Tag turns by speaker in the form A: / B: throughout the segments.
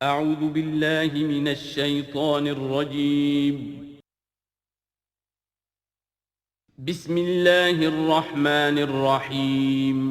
A: اعوذ باللہ من الشیطان الرجیم بسم اللہ الرحمن الرحیم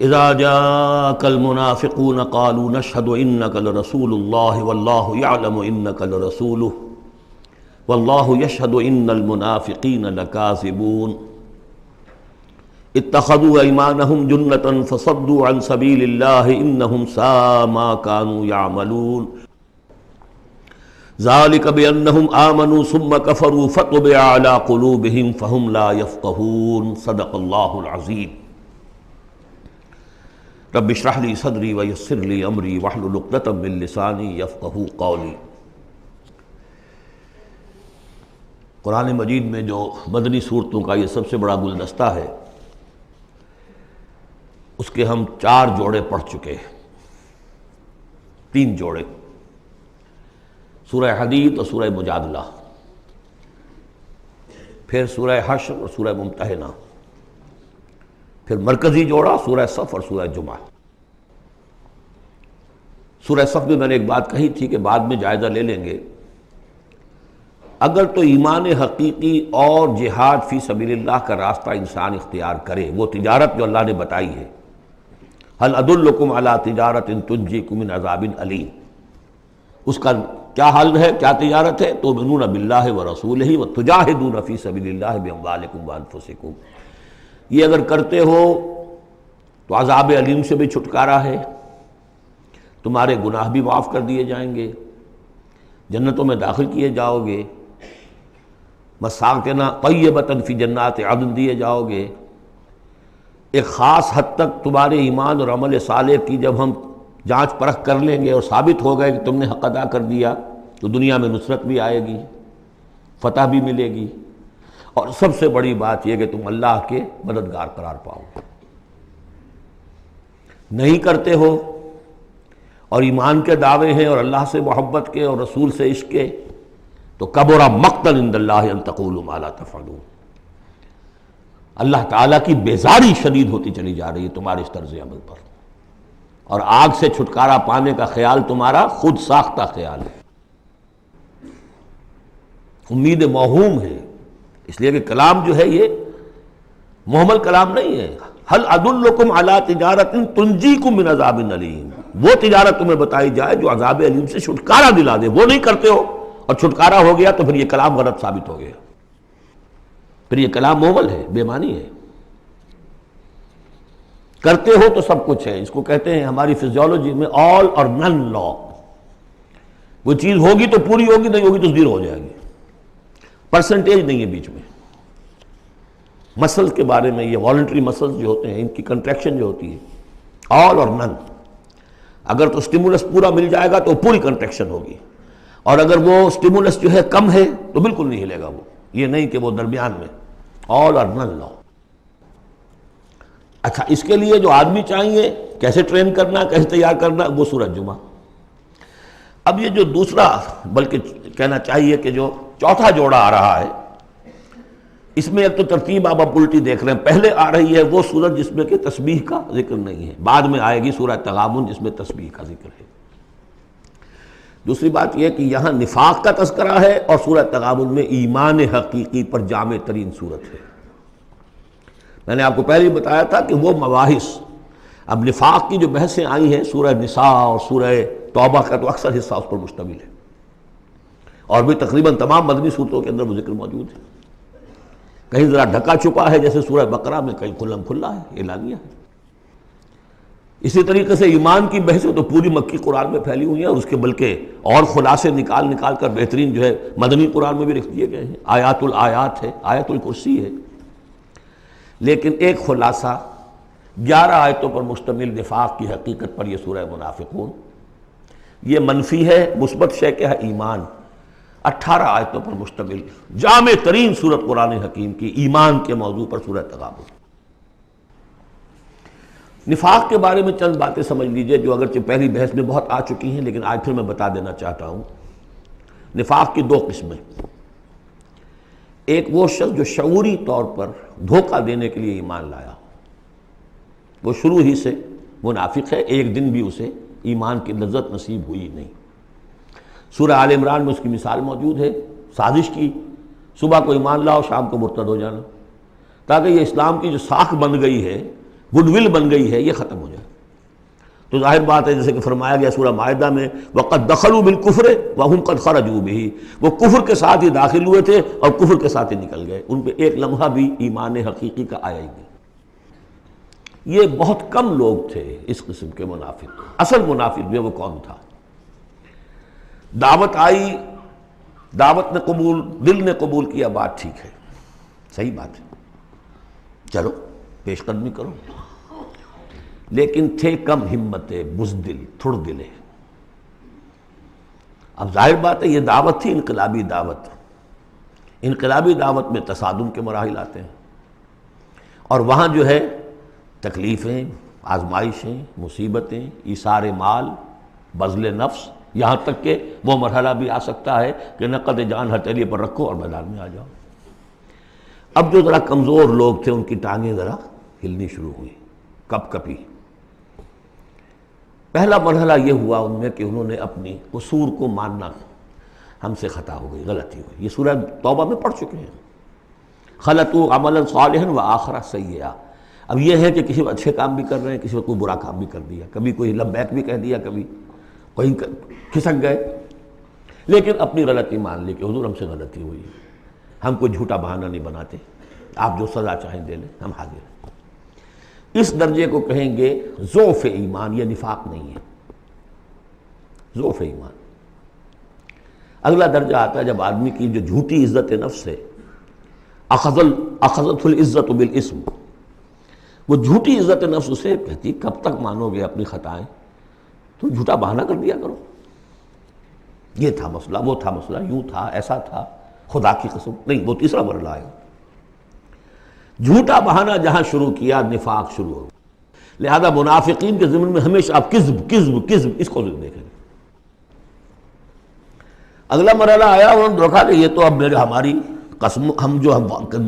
B: اذا جاءك المنافقون قالوا نشهد انك لرسول الله والله يعلم انك لرسوله والله يشهد ان المنافقين لكاذبون اتخذوا ايمانهم جنة فصدوا عن سبيل الله انهم ساء ما كانوا يعملون ذلك بانهم امنوا ثم كفروا فطبع على قلوبهم فهم لا يفقهون صدق الله العظيم رب اشرح لي صدري ويسر لي امري واحلل عقدة من لساني يفقهوا قولي۔ قرآن مجید میں جو مدنی صورتوں کا یہ سب سے بڑا گلدستہ ہے، اس کے ہم 4 جوڑے پڑھ چکے ہیں، 3 جوڑے، سورہ حدید اور سورہ مجادلہ، پھر سورہ حشر اور سورہ ممتحنہ، پھر مرکزی جوڑا سورہ صف اور سورہ جمعہ۔ سورہ صف میں نے ایک بات کہی تھی کہ بعد میں جائزہ لے لیں گے، اگر تو ایمان حقیقی اور جہاد فی سبیل اللہ کا راستہ انسان اختیار کرے، وہ تجارت جو اللہ نے بتائی ہے، هل ادلکم علی تجارت تنجیکم من عذاب علیم، اس کا کیا حل ہے، کیا تجارت ہے؟ تؤمنون باللہ ورسولہ وتجاہدون فی سبیل اللہ باموالکم وانفسکم، یہ اگر کرتے ہو تو عذاب علیم سے بھی چھٹکارا ہے، تمہارے گناہ بھی معاف کر دیے جائیں گے، جنتوں میں داخل کیے جاؤ گے، مساکن طیبۃ فی جنات عدن دیے جاؤ گے۔ ایک خاص حد تک تمہارے ایمان اور عمل صالح کی جب ہم جانچ پرکھ کر لیں گے اور ثابت ہو گئے کہ تم نے حق ادا کر دیا، تو دنیا میں نصرت بھی آئے گی، فتح بھی ملے گی، اور سب سے بڑی بات یہ کہ تم اللہ کے مددگار قرار پاؤ گے۔ نہیں کرتے ہو اور ایمان کے دعوے ہیں اور اللہ سے محبت کے اور رسول سے عشق کے، تو کبر مقتا عند اللہ ان تقولوا ما لا تفعلون، اللہ تعالیٰ کی بیزاری شدید ہوتی چلی جا رہی ہے تمہارے اس طرز عمل پر، اور آگ سے چھٹکارا پانے کا خیال تمہارا خود ساختہ خیال ہے، امید موہوم ہے، اس لیے کہ کلام جو ہے یہ محمل کلام نہیں ہے۔ هل ادلکم علی تجارت تنجیکم من عذاب علیم، وہ تجارت تمہیں بتائی جائے جو عذاب علیم سے چھٹکارا دلا دے، وہ نہیں کرتے ہو اور چھٹکارا ہو گیا تو پھر یہ کلام غلط ثابت ہو گیا، پھر یہ کلام محمل ہے، بے معنی ہے۔ کرتے ہو تو سب کچھ ہے، اس کو کہتے ہیں ہماری فزیولوجی میں آل اور نن لا، وہ چیز ہوگی تو پوری ہوگی، نہیں ہوگی تو زیرو ہو جائے گی، پرسنٹیج نہیں ہے بیچ میں۔ مسلز کے بارے میں، یہ والنٹری مسلز جو ہوتے ہیں، ان کی کنٹریکشن جو ہوتی ہے آل اور نن، اگر تو سٹیمولس پورا مل جائے گا تو پوری کنٹریکشن ہوگی، اور اگر وہ سٹیمولس جو ہے کم ہے تو بالکل نہیں ہلے گا وہ، یہ نہیں کہ وہ درمیان میں، آل اور نن لا۔ اچھا، اس کے لیے جو آدمی چاہیے کیسے ٹرین کرنا، کیسے تیار کرنا، وہ سورۃ جمعہ۔ اب یہ جو دوسرا، بلکہ کہنا چاہیے کہ جو چوتھا جوڑا آ رہا ہے، اس میں ایک تو ترتیب آپ الٹی دیکھ رہے ہیں، پہلے آ رہی ہے وہ سورت جس میں کہ تسبیح کا ذکر نہیں ہے، بعد میں آئے گی سورہ تغابن جس میں تسبیح کا ذکر ہے۔ دوسری بات یہ کہ یہاں نفاق کا تذکرہ ہے، اور سورہ تغابن میں ایمان حقیقی پر جامع ترین صورت ہے۔ میں نے آپ کو پہلے ہی بتایا تھا کہ وہ مباحث، اب نفاق کی جو بحثیں آئی ہیں سورہ نساء اور سورہ توبہ کا تو اکثر حصہ اس پر مشتمل ہے، اور بھی تقریباً تمام مدنی صورتوں کے اندر وہ ذکر موجود ہے، کہیں ذرا ڈھکا چھپا ہے جیسے سورہ بقرہ میں، کہیں کھلم کھلا ہے، اعلانیہ ہے۔ اسی طریقے سے ایمان کی بحثیں تو پوری مکی قرآن میں پھیلی ہوئی ہیں، اور اس کے بلکہ اور خلاصے نکال کر بہترین جو ہے مدنی قرآن میں بھی لکھ دیے گئے ہیں، آیات الآیات ہے، آیت الکرسی ہے۔ لیکن ایک خلاصہ 11 آیتوں پر مشتمل نفاق کی حقیقت پر یہ سورہ منافقون، یہ منفی ہے، مثبت شے کیا ہے؟ ایمان۔ 18 آیتوں پر مشتمل جامع ترین سورت قرآن حکیم کی ایمان کے موضوع پر سورہ تغابن۔ نفاق کے بارے میں چند باتیں سمجھ لیجئے جو اگرچہ پہلی بحث میں بہت آ چکی ہیں، لیکن آج پھر میں بتا دینا چاہتا ہوں۔ نفاق کی 2 قسمیں۔ ایک وہ شخص جو شعوری طور پر دھوکہ دینے کے لیے ایمان لایا، وہ شروع ہی سے منافق ہے، ایک دن بھی اسے ایمان کی لذت نصیب ہوئی نہیں۔ سورہ آل عمران میں اس کی مثال موجود ہے، سازش کی، صبح کو ایمان لاؤ، شام کو مرتد ہو جانا، تاکہ یہ اسلام کی جو ساکھ بن گئی ہے، گڈ ول بن گئی ہے، یہ ختم ہو جائے۔ تو ظاہر بات ہے جیسے کہ فرمایا گیا سورہ مائدہ میں وَقَدْ دَخَلُوا بِالْكُفْرِ وَهُمْ قَدْ خَرَجُوا بِهِ، وہ کفر کے ساتھ ہی داخل ہوئے تھے اور کفر کے ساتھ ہی نکل گئے، ان پہ ایک لمحہ بھی ایمان حقیقی کا آیا ہی نہیں۔ یہ بہت کم لوگ تھے اس قسم کے منافق۔ اصل منافق جو وہ کون تھا؟ دعوت آئی، دعوت نے قبول، دل نے قبول کیا، بات ٹھیک ہے، صحیح بات ہے، چلو پیش قدمی کرو، لیکن تھے کم ہمتیں، بزدل، تھڑ دلے۔ اب ظاہر بات ہے یہ دعوت تھی انقلابی دعوت، انقلابی دعوت میں تصادم کے مراحل آتے ہیں، اور وہاں جو ہے تکلیفیں، آزمائشیں، مصیبتیں، ایثار مال، بذل نفس، یہاں تک کہ وہ مرحلہ بھی آ سکتا ہے کہ نقد جان ہتھیلی پر رکھو اور میدان میں آ جاؤ۔ اب جو ذرا کمزور لوگ تھے ان کی ٹانگیں ذرا ہلنی شروع ہوئی، کپ کپی۔ پہلا مرحلہ یہ ہوا ان میں کہ انہوں نے اپنی قصور کو ماننا، ہم سے خطا ہو گئی، غلطی ہوئی۔ یہ سورہ توبہ میں پڑھ چکے ہیں، خلطوا عملا صالحا وآخر سیئا۔ اب یہ ہے کہ کسی وقت اچھے کام بھی کر رہے ہیں، کسی وقت کوئی برا کام بھی کر دیا، کبھی کوئی لبیک بھی کہہ دیا، کبھی کوئی کھسک گئے، لیکن اپنی غلطی مان لی کہ حضور ہم سے غلطی ہوئی، ہم کوئی جھوٹا بہانہ نہیں بناتے، آپ جو سزا چاہیں دے لیں، ہم حاضر ہیں۔ اس درجے کو کہیں گے ضعف ایمان، یہ نفاق نہیں ہے، ضعف ایمان۔ اگلا درجہ آتا ہے جب آدمی کی جو جھوٹی عزت نفس ہے، اخذت العزت بالاسم، وہ جھوٹی عزت نفس اسے کہتی کب تک مانو گے اپنی خطائیں، تم جھوٹا بہانہ کر دیا کرو، یہ تھا مسئلہ، وہ تھا مسئلہ، یوں تھا، ایسا تھا، خدا کی قسم نہیں۔ وہ تیسرا مرحلہ ہے، جھوٹا بہانہ جہاں شروع کیا نفاق شروع ہو۔ لہذا منافقین کے ضمن میں ہمیشہ آپ کذب کذب کذب اس کو دیکھیں۔ اگلا مرحلہ آیا، انہوں نے دیکھا کہ یہ تو اب ہماری قسم، ہم جو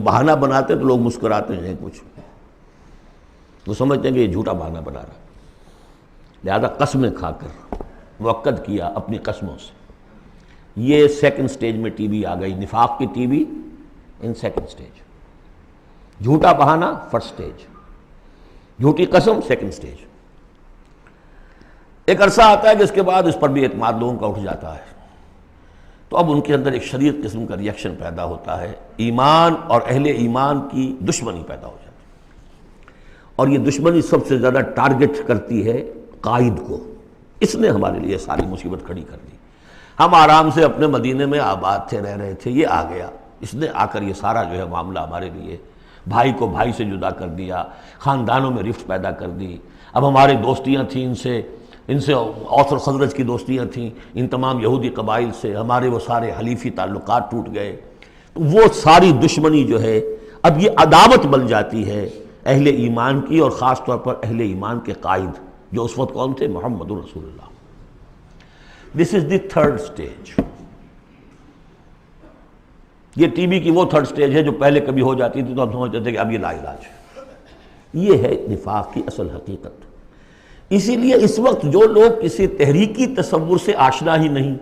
B: بہانہ بناتے ہیں تو لوگ مسکراتے ہیں، کچھ وہ سمجھتے ہیں کہ یہ جھوٹا بہانہ بنا رہا ہے، لہذا قسمیں کھا کر مؤکد کیا اپنی قسموں سے۔ یہ سیکنڈ سٹیج میں ٹی وی آ گئی، نفاق کی T V in second stage, جھوٹا بہانہ فرسٹ سٹیج، جھوٹی قسم سیکنڈ سٹیج۔ ایک عرصہ آتا ہے کہ اس کے بعد اس پر بھی اعتماد لوگوں کا اٹھ جاتا ہے، تو اب ان کے اندر ایک شدید قسم کا ریئیکشن پیدا ہوتا ہے، ایمان اور اہل ایمان کی دشمنی پیدا ہو جاتی ہے، اور یہ دشمنی سب سے زیادہ ٹارگٹ کرتی ہے قائد کو۔ اس نے ہمارے لیے ساری مصیبت کھڑی کر دی، ہم آرام سے اپنے مدینے میں آباد تھے، رہ رہے تھے، یہ آ گیا، اس نے آ کر یہ سارا جو ہے معاملہ ہمارے لیے، بھائی کو بھائی سے جدا کر دیا، خاندانوں میں رفت پیدا کر دی۔ اب ہماری دوستیاں تھیں ان سے اوس اور خزرج کی دوستیاں تھیں، ان تمام یہودی قبائل سے ہمارے وہ سارے حلیفی تعلقات ٹوٹ گئے۔ تو وہ ساری دشمنی جو ہے اب یہ عداوت بن جاتی ہے اہل ایمان کی، اور خاص طور پر اہل ایمان کے قائد جو اس وقت کون تھے؟ محمد رسول اللہ۔ دس از دی تھرڈ سٹیج۔ یہ ٹی وی کی وہ تھرڈ سٹیج ہے جو پہلے کبھی ہو جاتی تھی تو ہم سمجھتے تھے کہ اب یہ لا علاج ہے۔ یہ ہے نفاق کی اصل حقیقت۔ اسی لیے اس وقت جو لوگ کسی تحریکی تصور سے آشنا ہی نہیں،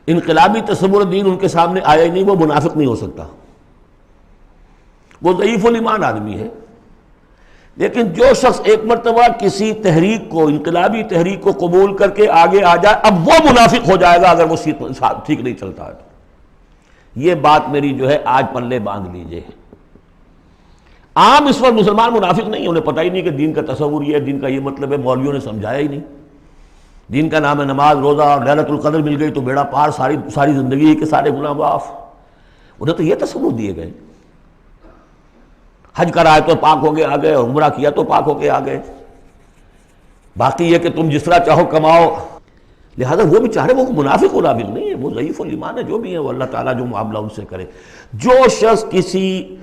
B: انقلابی تصور دین ان کے سامنے آیا ہی نہیں، وہ منافق نہیں ہو سکتا، وہ ضعیف الایمان آدمی ہے۔ لیکن جو شخص ایک مرتبہ کسی تحریک کو، انقلابی تحریک کو قبول کر کے آگے آ جائے، اب وہ منافق ہو جائے گا اگر وہ ٹھیک نہیں چلتا ہے تو۔ یہ بات میری جو ہے آج پلے باندھ لیجئے۔ عام اس وقت مسلمان منافق نہیں، انہیں پتہ ہی نہیں کہ دین کا تصور یہ ہے، دین کا یہ مطلب ہے، مولویوں نے سمجھایا ہی نہیں۔ دین کا نام ہے نماز، روزہ، اور لیلۃ القدر مل گئی تو بیڑا پار، ساری زندگی کے سارے گناہ معاف۔ انہیں تو یہ تصور دیے گئے، حج کرائے تو پاک ہو کے آ گئے، عمرہ کیا تو پاک ہو کے آ گئے، باقی یہ کہ تم جس طرح چاہو کماؤ۔ لہذا وہ بیچارے وہ منافق نہیں ہے، وہ ضعیف الایمان ہے، جو بھی ہے وہ اللہ تعالیٰ جو معاملہ ان سے کرے۔ جو شخص کسی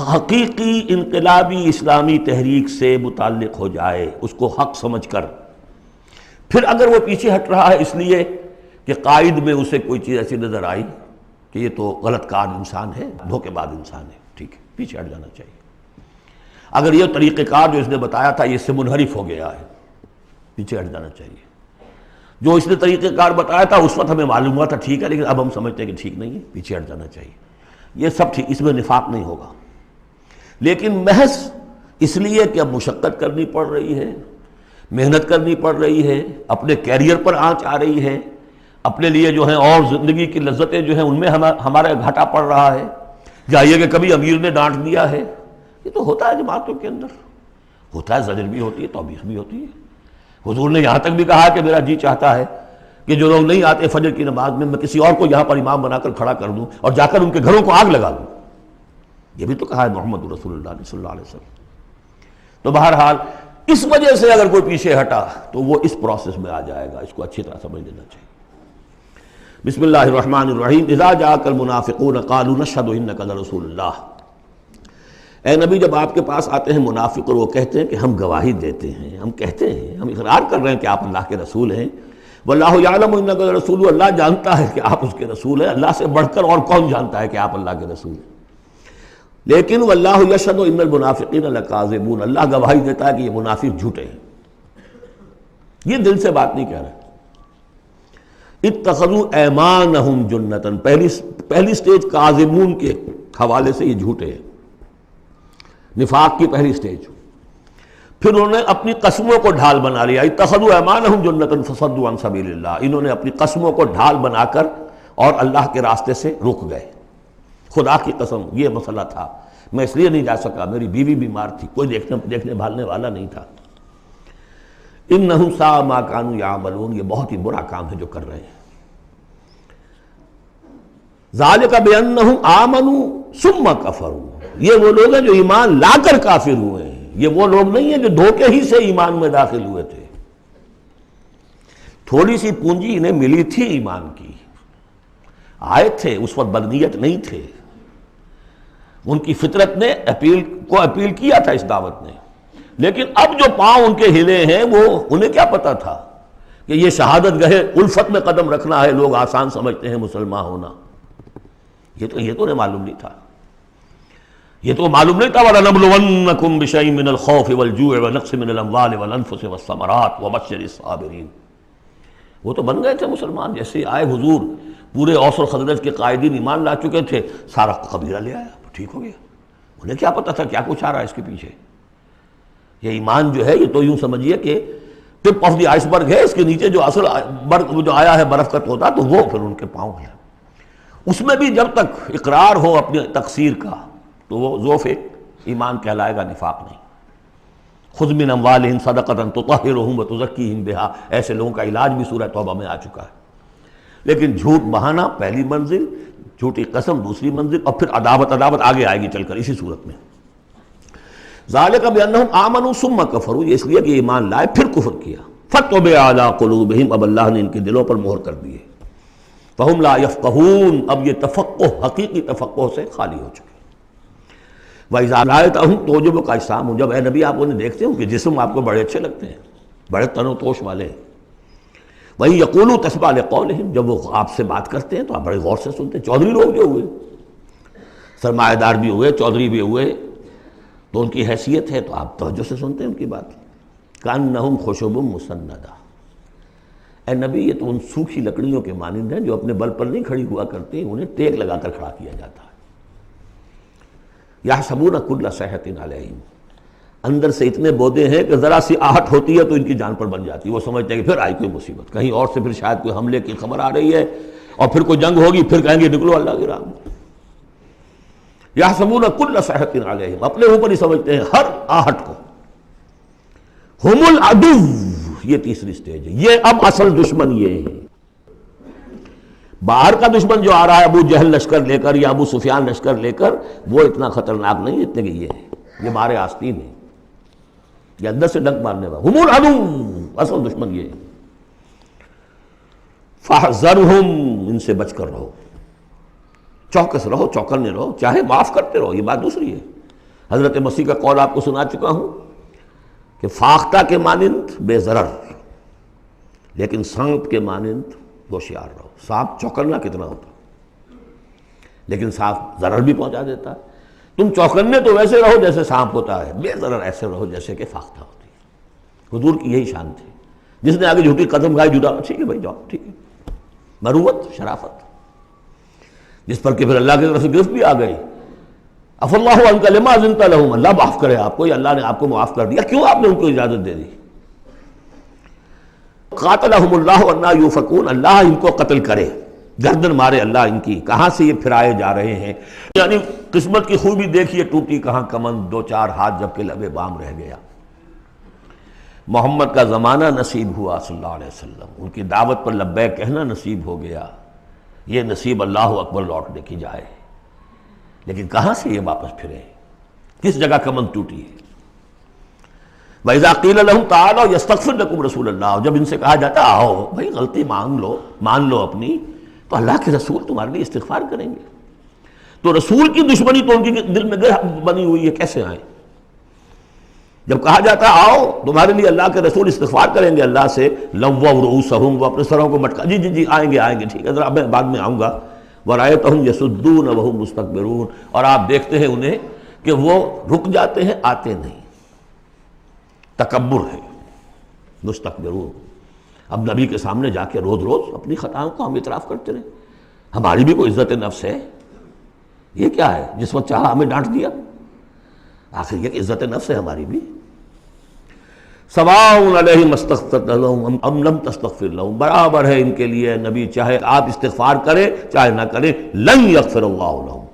B: حقیقی انقلابی اسلامی تحریک سے متعلق ہو جائے اس کو حق سمجھ کر، پھر اگر وہ پیچھے ہٹ رہا ہے اس لیے کہ قائد میں اسے کوئی چیز ایسی نظر آئی کہ یہ تو غلط کار انسان ہے، دھوکے باز انسان ہے، ٹھیک ہے، پیچھے ہٹ جانا چاہیے۔ اگر یہ طریقہ کار جو اس نے بتایا تھا یہ اس سے منحرف ہو گیا ہے، پیچھے ہٹ جانا چاہیے۔ جو اس نے طریقہ کار بتایا تھا اس وقت ہمیں معلوم ہوا تھا ٹھیک ہے، لیکن اب ہم سمجھتے ہیں کہ ٹھیک نہیں ہے، پیچھے ہٹ جانا چاہیے۔ یہ سب ٹھیک، اس میں نفاق نہیں ہوگا، لیکن محض اس لیے کہ اب مشقت کرنی پڑ رہی ہے، محنت کرنی پڑ رہی ہے، اپنے کیریئر پر آنچ آ رہی ہے، اپنے لیے جو ہیں اور زندگی کی لذتیں جو ہیں ان میں ہمارا گھاٹا پڑ رہا ہے، جائیے کہ کبھی امیر نے ڈانٹ دیا ہے، یہ تو ہوتا ہے جماعتوں کے اندر، ہوتا ہے، زجر بھی ہوتی ہے، توبیخ بھی ہوتی ہے۔ حضور نے یہاں تک بھی کہا کہ میرا جی چاہتا ہے کہ جو لوگ نہیں آتے فجر کی نماز میں کسی اور کو یہاں پر امام بنا کر کھڑا کر دوں اور جا کر ان کے گھروں کو آگ لگا دوں، یہ بھی تو کہا ہے محمد رسول اللہ صلی اللہ علیہ وسلم۔ تو بہرحال اس وجہ سے اگر کوئی پیچھے ہٹا تو وہ اس پروسیس میں آ جائے گا، اس کو اچھی طرح سمجھ لینا چاہیے۔ بسم اللہ الرحمن الرحیم، اذا جاءک المنافقون قالوا نشهد انک لرسول اللہ۔ اے نبی جب آپ کے پاس آتے ہیں منافق اور وہ کہتے ہیں کہ ہم گواہی دیتے ہیں، ہم کہتے ہیں، ہم اقرار کر رہے ہیں کہ آپ اللہ کے رسول ہیں، واللہ یعلم انک لرسول، اللہ جانتا ہے کہ آپ اس کے رسول ہیں، اللہ سے بڑھ کر اور کون جانتا ہے کہ آپ اللہ کے رسول ہیں، لیکن واللہ یشہد ان المنافقین لکاذبون، اللہ گواہی دیتا ہے کہ یہ منافق جھوٹے ہیں، یہ دل سے بات نہیں کہہ رہے۔ اتخذوا ایمانہم جنۃ، پہلی سٹیج کاذبون کے حوالے سے یہ جھوٹے ہیں، نفاق کی پہلی سٹیج۔ پھر انہوں نے اپنی قسموں کو ڈھال بنا لیا، اتخذوا ایمانہم جنۃ فصدوا عن سبیل اللہ، انہوں نے اپنی قسموں کو ڈھال بنا کر اور اللہ کے راستے سے رک گئے۔ خدا کی قسم یہ مسئلہ تھا، میں اس لیے نہیں جا سکا، میری بیوی بیمار تھی، کوئی دیکھنے بھالنے والا نہیں تھا۔ انہم ساء ما کانوا یعملون، یہ بہت ہی برا کام ہے جو کر رہے ہیں۔ ذالک بانہم آمنوا ثم کفروا، یہ وہ لوگ ہیں جو ایمان لا کر کافر ہوئے ہیں، یہ وہ لوگ نہیں ہیں جو دھوکے ہی سے ایمان میں داخل ہوئے تھے۔ تھوڑی سی پونجی انہیں ملی تھی ایمان کی، آئے تھے اس وقت بدنیت نہیں تھے، ان کی فطرت نے اپیل کیا تھا اس دعوت نے، لیکن اب جو پاؤں ان کے ہلے ہیں وہ انہیں کیا پتا تھا کہ یہ شہادت گاہ الفت میں قدم رکھنا ہے، لوگ آسان سمجھتے ہیں مسلمان ہونا، یہ تو انہیں معلوم نہیں تھا، یہ تو معلوم نہیں تھا۔ وَلَنَبْلُوَنَّكُمْ بِشَيْءٍ مِّنَ الْخَوْفِ وَالْجُوعِ وَنَقْصٍ مِّنَ الْأَمْوَالِ وَالْأَنفُسِ وَالثَّمَرَاتِ وَبَشِّرِ الصَّابِرِينَ، وہ تو بن گئے تھے مسلمان، جیسے آئے حضور، پورے اوس اور خزرج کے قائدین ایمان لا چکے تھے، سارا قبیلہ لے آیا، ٹھیک ہو گیا، انہیں کیا پتا تھا کیا کچھ آ رہا ہے اس کے پیچھے۔ یہ ایمان جو ہے یہ تو یوں سمجھیے کہ ٹپ آف دی آئس برگ ہے، اس کے نیچے جو اصل جو آیا ہے برف کا تودا، تو وہ پھر ان کے پاؤں ہے۔ اس میں بھی جب تک اقرار ہو اپنے تقصیر کا تو وہ ذوف ایمان کہلائے گا، نفاق نہیں۔ خذ من اموالہم صدقۃ تطہرہم وتزکیہم بہا، ایسے لوگوں کا علاج بھی سورہ توبہ میں آ چکا ہے۔ لیکن جھوٹ بہانا پہلی منزل، جھوٹی قسم دوسری منزل، اور پھر عداوت آگے آئے گی چل کر اسی صورت میں۔ ذالک بانہم آمنوا ثم کفروا، یہ اس لیے کہ ایمان لائے پھر کفر کیا۔ فطبع علی قلوبہم، اب اللہ نے ان کے دلوں پر مہر کر دی ہے۔ فہم لا یفقہون، اب یہ تفقہ حقیقی تفقہ سے خالی ہو چکے۔ وَإِذَا رَأَيْتَهُمْ تُعْجِبُكَ أَجْسَامُهُمْ، جب اے نبی آپ انہیں دیکھتے ہو کہ جسم آپ کو بڑے اچھے لگتے ہیں، بڑے تن و توش والے ہیں۔ وَإِن يَقُولُوا تَسْمَعْ لِقَوْلِهِمْ، جب وہ آپ سے بات کرتے ہیں تو آپ بڑے غور سے سنتے ہیں۔ چودھری لوگ جو ہوئے، سرمایہ دار بھی ہوئے، چودھری بھی ہوئے، تو ان کی حیثیت ہے تو آپ توجہ سے سنتے ہیں ان کی بات۔ كَأَنَّهُمْ خُشُبٌ مُّسَنَّدَةٌ، اے نبی یہ تو ان سوکھی لکڑیوں کے مانند ہیں جو اپنے بل پر نہیں کھڑی ہوا کرتی، انہیں ٹیک لگا کر کھڑا کیا جاتا ہے۔ یحسبون کل صیحۃ علیہم، اندر سے اتنے بودے ہیں کہ ذرا سی آہٹ ہوتی ہے تو ان کی جان پر بن جاتی ہے، وہ سمجھتے ہیں کہ پھر آئی کوئی مصیبت، کہیں اور سے پھر شاید کوئی حملے کی خبر آ رہی ہے اور پھر کوئی جنگ ہوگی، پھر کہیں گے نکلو اللہ کی راہ میں۔ یحسبون کل صیحۃ علیہم، اپنے اوپر ہی سمجھتے ہیں ہر آہٹ کو۔ ہم العدو، یہ تیسری سٹیج ہے، یہ اب اصل دشمن یہ ہے۔ باہر کا دشمن جو آ رہا ہے ابو جہل لشکر لے کر یا ابو سفیان لشکر لے کر، وہ اتنا خطرناک نہیں اتنے کہ یہ ہے، یہ مارے آستین ہے، یہ اندر سے ڈنک مارنے والا۔ ہم العدو، اصل دشمن یہ ہے۔ فاحذرہم، ان سے بچ کر رہو، چوکس رہو، چوکنے رہو، چاہے معاف کرتے رہو، یہ بات دوسری ہے۔ حضرت مسیح کا قول آپ کو سنا چکا ہوں کہ فاختہ کے مانند بے ضرر، لیکن سانپ کے مانند ہوشیار رہو۔ سانپ چوکنا کتنا ہوتا، لیکن سانپ ضرر بھی پہنچا دیتا ہے۔ تم چوکنے تو ویسے رہو جیسے سانپ ہوتا ہے، بے ضرر ایسے رہو جیسے کہ فاختہ ہوتی ہے۔ حضور کی یہی شان تھی۔ جس نے آگے جھوٹی قدم کھائی، جھوٹا ٹھیک ہے بھائی جاؤ، ٹھیک ہے، مروت، شرافت، جس پر کہ پھر اللہ کی طرف سے گرفت بھی آ گئی۔ عفی اللہ عنک لما اذنت لہم، اللہ معاف کرے آپ کو، یا اللہ نے آپ کو معاف کر دیا، کیوں آپ نے ان کو اجازت دے دی؟ قاتلہم اللہ انا یؤفکون، اللہ ان کو قتل کرے، گردن مارے اللہ ان کی، کہاں سے یہ پھرائے جا رہے ہیں۔ یعنی قسمت کی خوبی دیکھیے، ٹوٹی کہاں کمند، دو چار ہاتھ جب کہ لبے بام رہ گیا۔ محمد کا زمانہ نصیب ہوا صلی اللہ علیہ وسلم، ان کی دعوت پر لبیک کہنا نصیب ہو گیا، یہ نصیب اللہ اکبر لوٹنے کی جائے، لیکن کہاں سے یہ واپس پھرے، کس جگہ کمند ٹوٹی ہے۔ وَإِذَا قِيلَ لَهُمْ تَعَالَوْا يَسْتَغْفِرْ لَكُمْ رَسُولُ اللَّهُ، جب ان سے کہا جاتا آؤ بھائی غلطی مان لو اپنی، تو اللہ کے رسول تمہارے لیے استغفار کریں گے۔ تو رسول کی دشمنی تو ان کے دل میں بنی ہوئی ہے، کیسے آئیں؟ جب کہا جاتا آؤ تمہارے لیے اللہ کے رسول استغفار کریں گے اللہ سے، لووا رؤوسہم، وہ اپنے سروں کو مٹکا، جی جی جی آئیں گے ٹھیک ہے، ذرا میں بعد میں آؤں گا۔ ورأیتہم یصدون وہم مستکبرون، اور آپ دیکھتے ہیں انہیں کہ وہ رک جاتے ہیں، آتے نہیں، تکبر ہے، مستکبرون۔ اب نبی کے سامنے جا کے روز روز اپنی خطاؤں کو ہم اعتراف کرتے رہے، ہماری بھی کوئی عزت نفس ہے؟ یہ کیا ہے جس وقت چاہا ہمیں ڈانٹ دیا؟ آخر یہ کہ عزت نفس ہے ہماری بھی۔ سواء علیہم استغفرت لہم ام لم تستغفر لہم، برابر ہے ان کے لیے نبی، چاہے آپ استغفار کریں چاہے نہ کریں، لن یغفر اللہ لہم،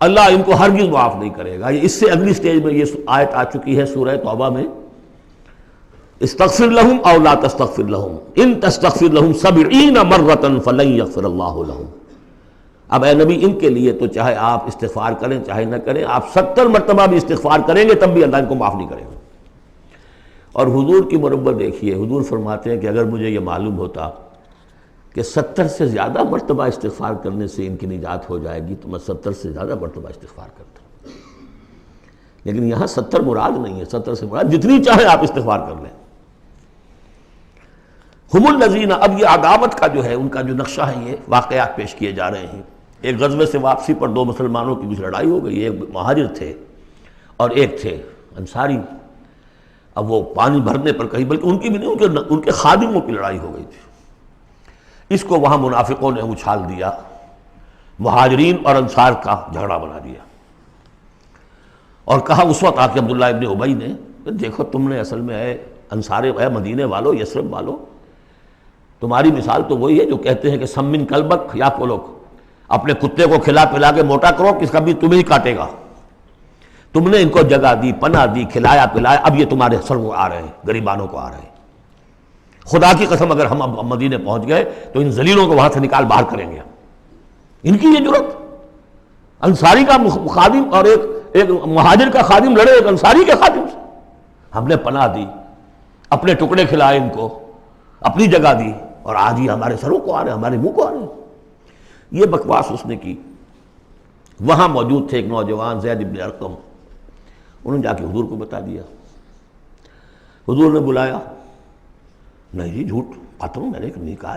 B: اللہ ان کو ہرگز معاف نہیں کرے گا۔ اس سے اگلی سٹیج میں یہ آیت آ چکی ہے سورہ توبہ میں، استغفر لہم او لا تستغفر لہم ان تستغفر لہم 70 مرۃ فلن یغفر اللہ لہم۔ اب اے نبی ان کے لیے تو چاہے آپ استغفار کریں چاہے نہ کریں، آپ 70 مرتبہ بھی استغفار کریں گے تب بھی اللہ ان کو معاف نہیں کرے گا۔ اور حضور کی مربت دیکھیے، حضور فرماتے ہیں کہ اگر مجھے یہ معلوم ہوتا کہ 70 سے زیادہ مرتبہ استغفار کرنے سے ان کی نجات ہو جائے گی تو میں 70 سے زیادہ مرتبہ استغفار کرتا، لیکن یہاں 70 مراد نہیں ہے، 70 سے مراد جتنی چاہے آپ استغفار کر لیں۔ ہم الذین، اب یہ عداوت کا جو ہے ان کا جو نقشہ ہے، یہ واقعات پیش کیے جا رہے ہیں۔ ایک غزوے سے واپسی پر دو مسلمانوں کی کچھ لڑائی ہو گئی، ایک مہاجر تھے اور ایک تھے انصاری۔ اب وہ پانی بھرنے پر کہیں، بلکہ ان کی بھی نہیں، ان کے خادموں کی لڑائی ہو گئی تھی۔ اس کو وہاں منافقوں نے اچھال دیا، مہاجرین اور انصار کا جھگڑا بنا دیا، اور کہا اس وقت آ کے عبداللہ ابن ابی نے، دیکھو تم نے اصل میں اے انصار، اے مدینے والو، یثرب والو، تمہاری مثال تو وہی ہے جو کہتے ہیں کہ سمن کلبک یا کلوک، اپنے کتے کو کھلا پلا کے موٹا کرو، کس کا بھی تمہیں ہی کاٹے گا۔ تم نے ان کو جگہ دی، پناہ دی، کھلایا پلایا، اب یہ تمہارے سر کو آ رہے ہیں، غریبانوں کو آ رہے ہیں۔ خدا کی قسم اگر ہم اب مدینے پہنچ گئے تو ان ذلیلوں کو وہاں سے نکال باہر کریں گے۔ ان کی یہ جرت، انصاری کا خادم اور ایک مہاجر کا خادم لڑے ایک انصاری کے خادم سے، ہم نے پناہ دی، اپنے ٹکڑے کھلائے، ان کو اپنی جگہ دی، اور آج ہی ہمارے سروں کو آ رہے ہیں، ہمارے منہ کو آ رہے ہیں۔ یہ بکواس اس نے کی۔ وہاں موجود تھے ایک نوجوان زید بن ارقم، انہوں نے جا کے حضور کو بتا دیا۔ حضور نے بلایا، نہیں جی جھوٹ ختم، میں نے نہیں کہا،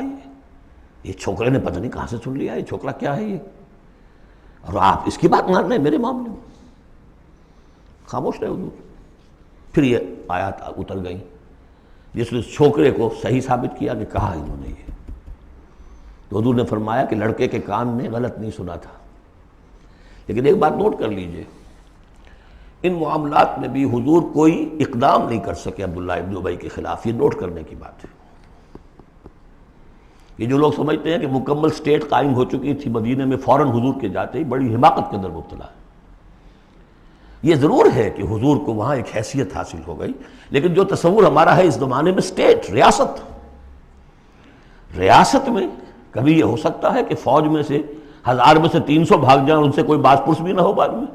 B: یہ چھوکرے نے پتہ نہیں کہاں سے سن لیا، یہ چھوکرا کیا ہے یہ، اور آپ اس کی بات مان رہے ہیں میرے معاملے میں۔ خاموش رہے حضور۔ پھر یہ آیات اتر گئیں جس نے چھوکرے کو صحیح ثابت کیا کہ کہا انہوں نے یہ۔ تو حضور نے فرمایا کہ لڑکے کے کان نے غلط نہیں سنا تھا، لیکن ایک بات نوٹ کر لیجئے، ان معاملات میں بھی حضور کوئی اقدام نہیں کر سکے عبداللہ ابن ابی کے خلاف، یہ نوٹ کرنے کی بات ہے۔ یہ جو لوگ سمجھتے ہیں کہ مکمل سٹیٹ قائم ہو چکی تھی مدینے میں، فوراً حضور کے جاتے ہی بڑی حماقت کے اندر مبتلا ہے۔ یہ ضرور ہے کہ حضور کو وہاں ایک حیثیت حاصل ہو گئی، لیکن جو تصور ہمارا ہے اس زمانے میں سٹیٹ، ریاست میں کبھی یہ ہو سکتا ہے کہ فوج میں سے 1000 میں سے 300 بھاگ جائیں، ان سے کوئی باز پرس بھی نہ ہو بعد میں؟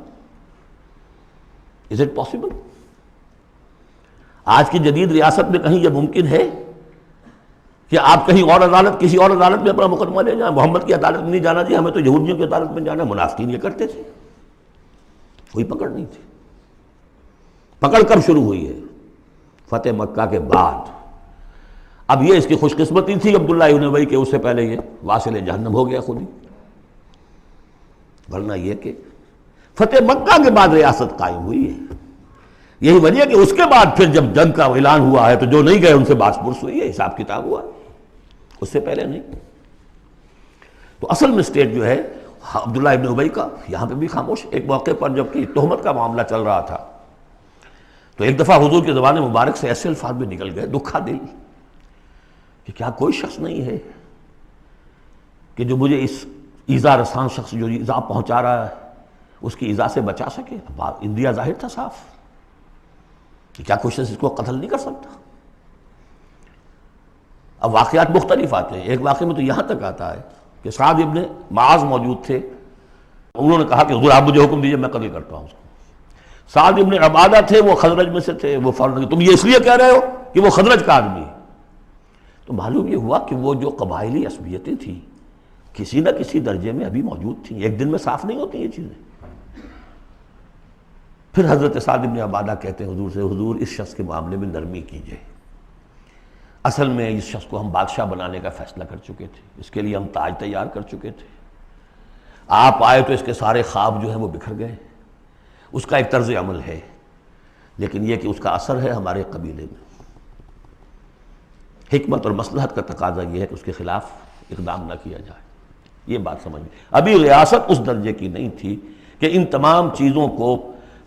B: Is it possible؟ آج کی جدید ریاست میں کہیں یہ ممکن ہے کہ آپ کہیں اور عدالت کسی اور عدالت میں اپنا مقدمہ لے جائیں، محمد کی عدالت میں نہیں جانا چاہیے، ہمیں تو یہودیوں کی عدالت میں جانا ہے۔ منافقین یہ کرتے تھے، کوئی پکڑ نہیں تھی۔ پکڑ کب شروع ہوئی ہے؟ فتح مکہ کے بعد۔ اب یہ اس کی خوش قسمتی تھی عبداللہ ابن ابی کہ اس سے پہلے یہ واصل جہنم ہو گیا خود ہی، ورنہ یہ کہ فتح مکہ کے بعد ریاست قائم ہوئی ہے۔ یہی وجہ کہ اس کے بعد پھر جب جنگ کا اعلان ہوا ہے تو جو نہیں گئے ان سے باس پرس ہوئی ہے، حساب کتاب ہوا ہے، اس سے پہلے نہیں۔ تو اصل مسٹیک جو ہے عبداللہ ابن ابی کا، یہاں پہ بھی خاموش۔ ایک موقع پر جب کہ تہمت کا معاملہ چل رہا تھا تو ایک دفعہ حضور کی زبان مبارک سے ایسے الفاظ بھی نکل گئے، دکھا دل، کہ کیا کوئی شخص نہیں ہے کہ جو مجھے اس ایذا رسان شخص جو ایذا پہنچا رہا ہے اس کی ایذا سے بچا سکے۔ انڈیا ظاہر تھا صاف کہ کیا کوئی شخص اس کو قتل نہیں کر سکتا۔ اب واقعات مختلف آتے ہیں، ایک واقعے میں تو یہاں تک آتا ہے کہ سعد ابن معاذ موجود تھے، انہوں نے کہا کہ حضور آپ مجھے حکم دیجئے میں قتل کرتا ہوں اس کو۔ سعد ابن عبادہ تھے، وہ خزرج میں سے تھے، وہ فوراً تم یہ اس لیے کہہ رہے ہو کہ وہ خزرج کا آدمی ہے۔ تو معلوم یہ ہوا کہ وہ جو قبائلی عصبیتیں تھیں کسی نہ کسی درجے میں ابھی موجود تھیں، ایک دن میں صاف نہیں ہوتی یہ چیزیں۔ پھر حضرت سعد ابن عبادہ کہتے ہیں حضور سے، حضور اس شخص کے معاملے میں نرمی کیجئے، اصل میں اس شخص کو ہم بادشاہ بنانے کا فیصلہ کر چکے تھے، اس کے لیے ہم تاج تیار کر چکے تھے، آپ آئے تو اس کے سارے خواب جو ہیں وہ بکھر گئے۔ اس کا ایک طرز عمل ہے لیکن یہ کہ اس کا اثر ہے ہمارے قبیلے میں۔ حکمت اور مصلحت کا تقاضا یہ ہے کہ اس کے خلاف اقدام نہ کیا جائے، یہ بات سمجھ میں۔ ابھی ریاست اس درجے کی نہیں تھی کہ ان تمام چیزوں کو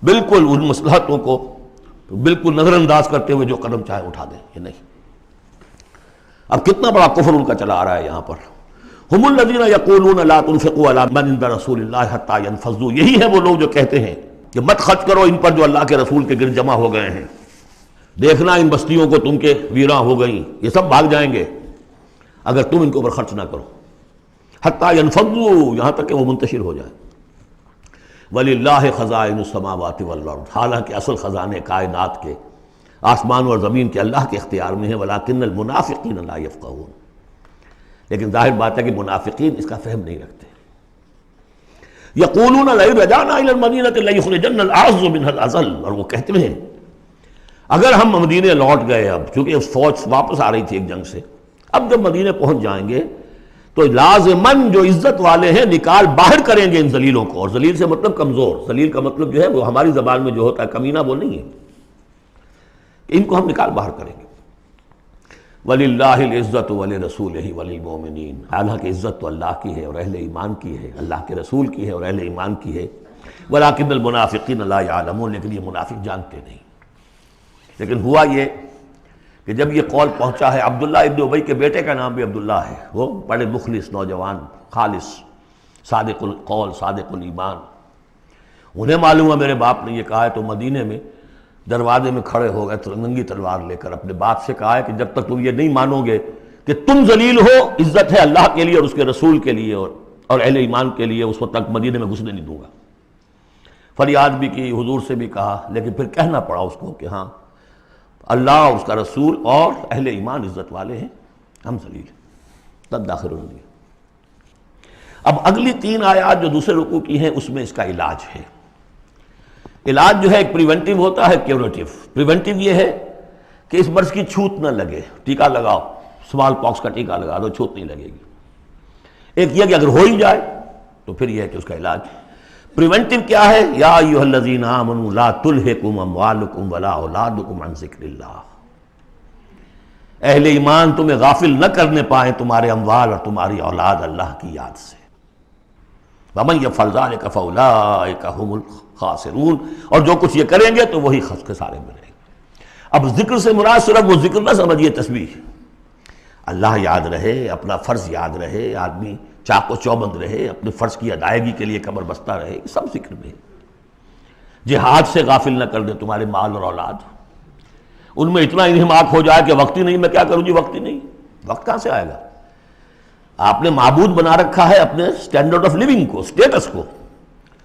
B: بالکل، ان مصلحتوں کو بالکل نظر انداز کرتے ہوئے جو قدم چاہے اٹھا دیں، یہ نہیں۔ اب کتنا بڑا کفر ان کا چلا آ رہا ہے یہاں پر۔ ہم الذین یقولون لا تنفقوا علی من عند رسول اللہ حتی ینفضوا، یہی ہے وہ لوگ جو کہتے ہیں کہ مت خرچ کرو ان پر جو اللہ کے رسول کے گرد جمع ہو گئے ہیں، دیکھنا ان بستیوں کو تم کے ویراں ہو گئیں، یہ سب بھاگ جائیں گے اگر تم ان کے اوپر خرچ نہ کرو۔ حتی ینفضوا، یہاں تک کہ وہ منتشر ہو جائیں۔ وَلِلَّهِ خَزَائِنُ السَّمَاوَاتِ وَالْأَرْضِ، حالانکہ اصل خزانے کائنات کے آسمان اور زمین کے اللہ کے اختیار میں ہیں۔ وَلَٰكِنَّ الْمُنَافِقِينَ لَا يَفْقَهُونَ، لیکن ظاہر بات ہے کہ منافقین اس کا فہم نہیں رکھتے۔ يَقُولُونَ لَئِن رَجَعْنَا إِلَى الْمَدِينَةِ لَيُخْرِجَنَّ الْأَعَزُّ مِنْهَا الْأَذَلَّ، اور وہ کہتے ہیں اگر ہم مدینے لوٹ گئے، اب چونکہ فوج واپس آ رہی تھی ایک جنگ سے، اب جب مدینے پہنچ جائیں گے تو لازماً جو عزت والے ہیں نکال باہر کریں گے ان ذلیلوں کو، اور ذلیل سے مطلب کمزور، ذلیل کا مطلب جو ہے وہ ہماری زبان میں جو ہوتا ہے کمینہ، وہ نہیں ہے، ان کو ہم نکال باہر کریں گے۔ وَلِلَّهِ الْعِزَّةُ وَلِرَسُولِهِ وَلِلْمُؤْمِنِينَ، حالانکہ عزت تو اللہ کی ہے اور اہل ایمان کی ہے، اللہ کے رسول کی ہے اور اہل ایمان کی ہے۔ وَلَٰكِنَّ الْمُنَافِقِينَ لَا يَعْلَمُونَ، لیکن یہ منافق جانتے نہیں۔ لیکن ہوا یہ کہ جب یہ قول پہنچا ہے، عبداللہ ابن ابی کے بیٹے کا نام بھی عبداللہ ہے، وہ بڑے مخلص نوجوان، خالص، صادق القول، صادق الایمان، انہیں معلوم ہے میرے باپ نے یہ کہا ہے، تو مدینے میں دروازے میں کھڑے ہو گئے ننگی تلوار لے کر، اپنے باپ سے کہا ہے کہ جب تک تم یہ نہیں مانو گے کہ تم ذلیل ہو، عزت ہے اللہ کے لیے اور اس کے رسول کے لیے اور اہل ایمان کے لیے، اس وقت تک مدینے میں گھسنے نہیں دوں گا۔ فریاد بھی کی، حضور سے بھی کہا، لیکن پھر کہنا پڑا اس کو کہ ہاں اللہ، اس کا رسول اور اہل ایمان عزت والے ہیں، ہم ذلیل ہیں، تب داخل ہونے دیا۔ اب اگلی 3 آیات جو دوسرے رکوع کی ہیں اس میں اس کا علاج ہے۔ علاج جو ہے ایک پریونٹیو ہوتا ہے، کیوریٹیو۔ پریونٹیو یہ ہے کہ اس مرض کی چھوت نہ لگے، ٹیکہ لگاؤ، اسمال پاکس کا ٹیکہ لگا دو، چھوت نہیں لگے گی۔ ایک یہ کہ اگر ہو ہی جائے تو پھر یہ ہے کہ اس کا علاج۔ پریونٹیو کیا ہے؟ یا ایھا الذین آمنوا لا تلھکم اموالکم ولا اولادکم عن ذکر اللہ، اہل ایمان تمہیں غافل نہ کرنے پائیں تمہارے اموال اور تمہاری اولاد اللہ کی یاد سے۔ وَمَن يَفْعَلْ ذَلِكَ فَأُولَٰئِكَ هُمُ الْخَاسِرُونَ، اور جو کچھ یہ کریں گے تو وہی خسارے میں رہیں گے۔ اب ذکر سے مراد صرف وہ ذکر نہ سمجھیے تسبیح، اللہ یاد رہے، اپنا فرض یاد رہے، آدمی چاق و چوبند رہے، اپنے فرض کی ادائیگی کے لیے کمر بستہ رہے، یہ سب ذکر میں۔ جہاد سے غافل نہ کر دیں تمہارے مال اور اولاد، ان میں اتنا انہماک ہو جائے کہ وقت ہی نہیں، میں کیا کروں جی، وقت ہی نہیں۔ وقت کہاں سے آئے گا؟ آپ نے معبود بنا رکھا ہے اپنے سٹینڈرڈ آف لیونگ کو، سٹیٹس کو،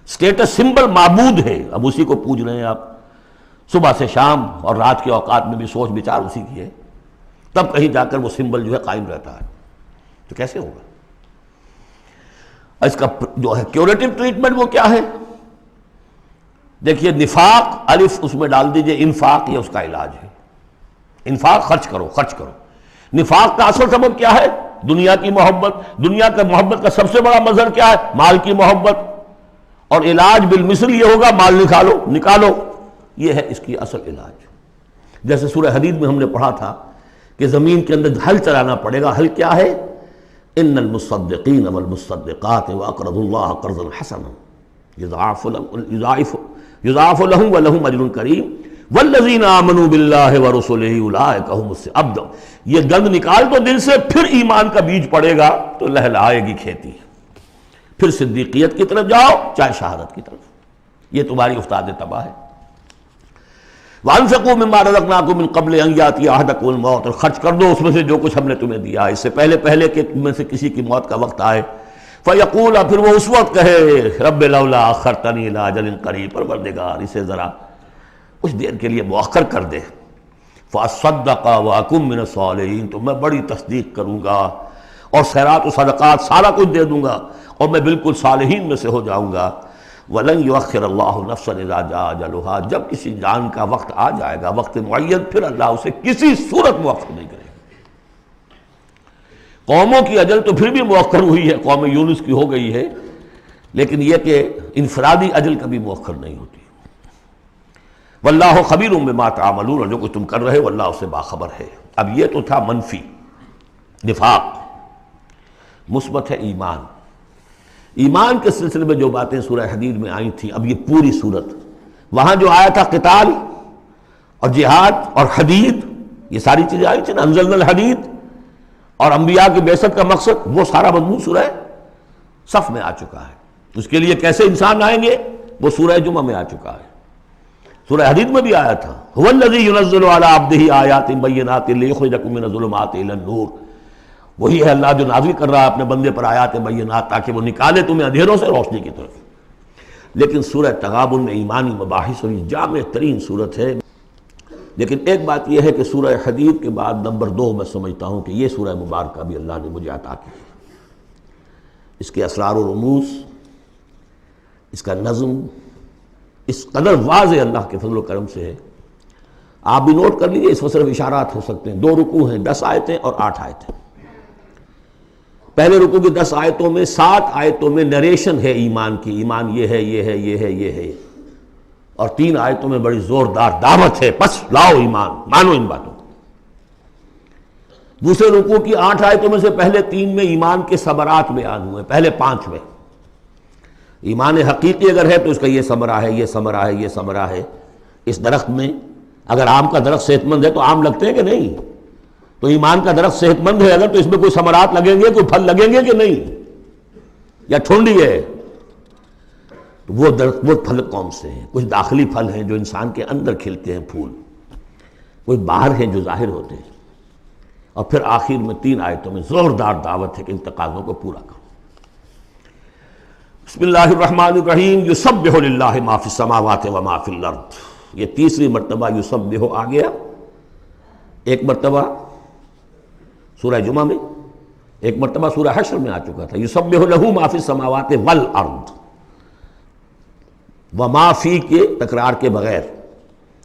B: سٹیٹس سمبل معبود ہے، اب اسی کو پوج رہے ہیں آپ صبح سے شام، اور رات کے اوقات میں بھی سوچ بچار اسی کی ہے۔ تب کہیں جا کر وہ سمبل جو ہے قائم رہتا ہے. تو کیسے ہوگا؟ اس کا جو ہے کیوریٹو ٹریٹمنٹ وہ کیا ہے؟ دیکھیے نفاق الف اس میں ڈال دیجئے، انفاق یہ اس کا علاج ہے. انفاق خرچ کرو خرچ کرو. نفاق کا اصل سبب کیا ہے؟ دنیا کی محبت. دنیا کا محبت کا سب سے بڑا مظہر کیا ہے؟ مال کی محبت. اور علاج بالمثل یہ ہوگا مال نکالو. یہ ہے اس کی اصل علاج. جیسے سورہ حدید میں ہم نے پڑھا تھا کہ زمین کے اندر ہل چلانا پڑے گا. ہل کیا ہے؟ ان المصدقین والمصدقات واقرضوا اللہ قرضا حسنا یضاعف لهم ولهم اجر کریم والذین آمنوا باللہ ورسلہ اولئک هم اب یہ گند نکال دو دل سے، پھر ایمان کا بیج پڑے گا تو لہلائے گی کھیتی. پھر صدیقیت کی طرف جاؤ چاہے شہادت کی طرف. یہ تمہاری استاد تباہ ہے. وَأَنفِقُوا مِمَّا رَزَقْنَاكُم مِّن قَبْلِ أَن يَأْتِيَ أَحَدَكُمُ الْمَوْتُ، اور خرچ کر دو اس میں سے جو کچھ ہم نے تمہیں دیا ہے، اس سے پہلے کہ تم میں سے کسی کی موت کا وقت آئے. فَيَقُولَ، پھر وہ اس وقت کہے رب لولا أَخَّرْتَنِي إِلَىٰ أَجَلٍ قَرِيبٍ، پروردگار اسے ذرا کچھ دیر کے لیے مؤخر کر دے. فَأَصَّدَّقَ وَأَكُن مِّنَ الصَّالِحِينَ، تو میں بڑی تصدیق کروں گا اور خیرات و صدقات سارا کچھ دے دوں گا اور میں بالکل صالحین میں سے ہو جاؤں گا. وَلَن يُؤَخِّرَ اللَّهُ نَفْسًا إِذَا جَاءَ أَجَلُهَا، جب کسی جان کا وقت آ جائے گا، وقت معین، پھر اللہ اسے کسی صورت مؤخر نہیں کرے گا. قوموں کی اجل تو پھر بھی مؤخر ہوئی ہے، قوم یونس کی ہو گئی ہے، لیکن یہ کہ انفرادی اجل کبھی مؤخر نہیں ہوتی. واللہ خبیر بما تعملون، اور جو کچھ تم کر رہے ہو اللہ اس سے باخبر ہے. اب یہ تو تھا منفی نفاق. مثبت ہے ایمان. ایمان کے سلسلے میں جو باتیں سورہ حدید میں آئی تھیں، اب یہ پوری صورت، وہاں جو آیا تھا قتال اور جہاد اور حدید، یہ ساری چیزیں آئی تھیں نا، انزلنا الحدید، اور انبیاء کی بعثت کا مقصد، وہ سارا مضمون سورہ صف میں آ چکا ہے. اس کے لیے کیسے انسان آئیں گے وہ سورہ جمعہ میں آ چکا ہے. سورہ حدید میں بھی آیا تھا هو الذی ينزل علی عبدہ آیات بینات لیخرجکم من الظلمات الی النور، وہی ہے اللہ جو نازل کر رہا ہے اپنے بندے پر آیات بینات تاکہ وہ نکالے تمہیں اندھیروں سے روشنی کی طرف. لیکن سورہ تغابن میں ایمانی مباحث اور جامع ترین صورت ہے. لیکن ایک بات یہ ہے کہ سورہ حدید کے بعد نمبر 2 میں سمجھتا ہوں کہ یہ سورہ مبارکہ بھی اللہ نے مجھے عطا کی. اس کے اسرار و رموز، اس کا نظم اس قدر واضح اللہ کے فضل و کرم سے ہے. آپ بھی نوٹ کر لیجئے، اس میں صرف اشارات ہو سکتے ہیں. 2 رکوع ہیں، 10 آیتیں اور 8 آیتیں. پہلے رکوع کی 10 آیتوں میں 7 آیتوں میں نریشن ہے ایمان کی، ایمان یہ ہے یہ ہے یہ ہے یہ ہے، اور 3 آیتوں میں بڑی زوردار دعوت ہے، پس لاؤ ایمان، مانو ان باتوں. دوسرے رکوع کی 8 آیتوں میں سے پہلے 3 میں ایمان کے ثمرات بیان ہوئے، پہلے 5 میں. ایمان حقیقی اگر ہے تو اس کا یہ ثمرہ ہے، یہ ثمرہ ہے، یہ ثمرہ ہے. اس درخت میں اگر آم کا درخت صحت مند ہے تو آم لگتے ہیں کہ نہیں؟ تو ایمان کا درخت صحت مند ہے اگر، تو اس میں کوئی ثمرات لگیں گے، کوئی پھل لگیں گے کہ نہیں؟ یا ٹھنڈی ہے؟ تو وہ درخت، وہ پھل کون سے ہیں؟ کچھ داخلی پھل ہیں جو انسان کے اندر کھلتے ہیں پھول، کوئی باہر ہیں جو ظاہر ہوتے ہیں. اور پھر آخر میں 3 آیتوں میں زوردار دعوت ہے کہ ان تقاضوں کو پورا کرو. بسم اللہ الرحمن الرحیم. یسبح للہ ما فی السماوات و ما فی الارض. یہ تیسری مرتبہ یسبح آ گیا. ایک مرتبہ سورہ جمعہ میں، ایک مرتبہ سورہ حشر میں آ چکا تھا. یسبح لہ ما فی السماوات والارض، وما فی کے تکرار کے بغیر.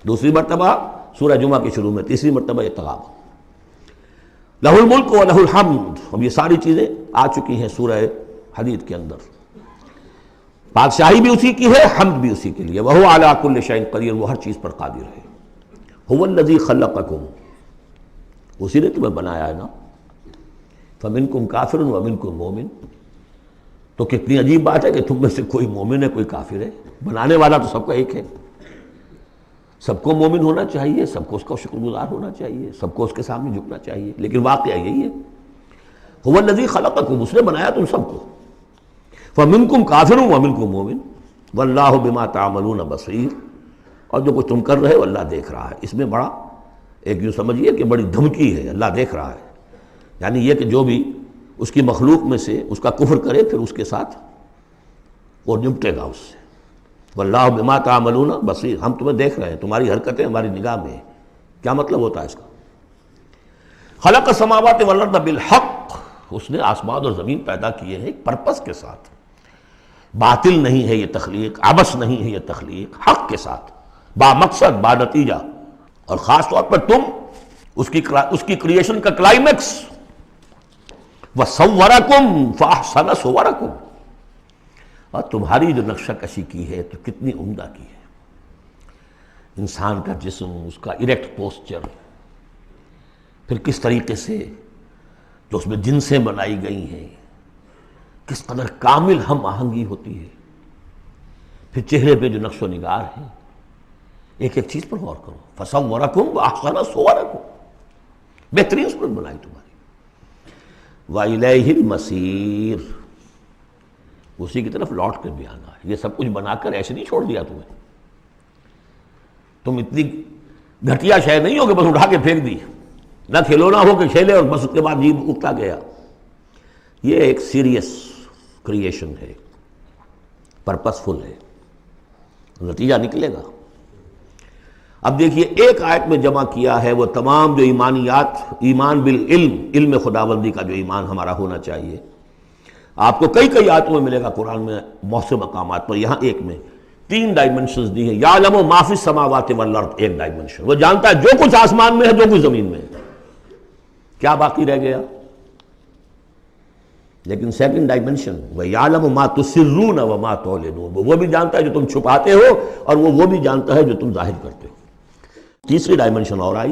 B: دوسری مرتبہ سورہ جمعہ کے شروع میں، تیسری مرتبہ اتغاب. لہ الملک و لہ الحمد. اب یہ ساری چیزیں آ چکی ہیں سورہ حدید کے اندر. بادشاہی بھی اسی کی ہے، حمد بھی اسی کے لیے. وَهُوَ عَلَىٰ كُلِّ شَيْءٍ قَدِيرٌ، وہ ہر چیز پر قادر ہے. هُوَ الَّذِي خَلَقَكُمْ، اسی نے تمہیں بنایا ہے نا. فَمِنْكُمْ كَافِرٌ وَمِنْكُمْ مُؤْمِنٌ. تو کتنی عجیب بات ہے کہ تم میں سے کوئی مومن ہے کوئی کافر ہے. بنانے والا تو سب کا ایک ہے. سب کو مومن ہونا چاہیے، سب کو اس کا شکر گزار ہونا چاہیے، سب کو اس کے سامنے جھکنا چاہیے. لیکن واقعہ یہی ہے، هُوَ الَّذِي خَلَقَكُمْ، اس نے بنایا تم سب کو. فَمِنْكُمْ كَافِرٌ وَمِنْكُمْ مُؤْمِنٌ وَاللَّهُ بِمَا تَعْمَلُونَ بَصِيرٌ. اور جو کچھ تم کر رہے ہو اللہ دیکھ رہا ہے. اس میں بڑا ایک یوں سمجھیے کہ بڑی دھمکی ہے، اللہ دیکھ رہا ہے. یعنی یہ کہ جو بھی اس کی مخلوق میں سے اس کا کفر کرے پھر اس کے ساتھ وہ نمٹے گا اس سے. واللہ بما تعملون بصیر، ہم تمہیں دیکھ رہے ہیں، تمہاری حرکتیں ہماری نگاہ میں ہیں. کیا مطلب ہوتا ہے اس کا؟ خلق السماوات والارض بالحق، اس نے آسمان اور زمین پیدا کیے ہیں ایک پرپس کے ساتھ، باطل نہیں ہے یہ تخلیق، عبث نہیں ہے یہ تخلیق، حق کے ساتھ، با مقصد، با نتیجہ، اور خاص طور پر تم اس کی کریشن کا کلائمیکس، وَصَوَّرَكُمْ فَأَحْسَنَ صُوَرَكُمْ، اور تمہاری جو نقشہ کشی کی ہے تو کتنی عمدہ کی ہے، انسان کا جسم، اس کا اریکٹ پوسچر، پھر کس طریقے سے جو اس میں جنسیں بنائی گئی ہیں، کس قدر کامل ہم آہنگی ہوتی ہے، پھر چہرے پہ جو نقش و نگار ہے، ایک ایک چیز پر غور کرو، فَصَوَّرَكُمْ وَأَحْسَنَ صُوَرَكُمْ، بہترین صورت بنائی تمہاری، وَإِلَيْهِ الْمَصِيرُ، اسی کی طرف لوٹ کر بھی آنا ہے، یہ سب کچھ بنا کر ایسے نہیں چھوڑ دیا تمہیں، تم اتنی گھٹیا شے نہیں ہو کہ بس اٹھا کے پھینک دی، نہ کھلونا ہو کہ کھیلے اور بس اس کے بعد جیب اٹھتا گیا، یہ ایک سیریس کریشن ہے، پرپسفل ہے، نتیجہ نکلے گا۔ اب دیکھیے ایک آیت میں جمع کیا ہے وہ تمام جو ایمانیات، ایمان بالعلم، علم خداوندی کا جو ایمان ہمارا ہونا چاہیے، آپ کو کئی آیتوں میں ملے گا قرآن میں بہت سے مقامات پر، یہاں ایک میں 3 ڈائمنشنز دی ہیں، یعلم ما فی السماوات والارض، ایک ڈائمنشن، وہ جانتا ہے جو کچھ آسمان میں ہے جو کچھ زمین میں ہے، کیا باقی رہ گیا؟ لیکن سیکنڈ ڈائمنشن، وَيَعْلَمُ مَا تُسِرُّونَ وَمَا تُعْلِنُونَ، وہ بھی جانتا ہے جو تم چھپاتے ہو اور وہ بھی جانتا ہے جو تم ظاہر کرتے ہو۔ تیسری ڈائمنشن اور آئی،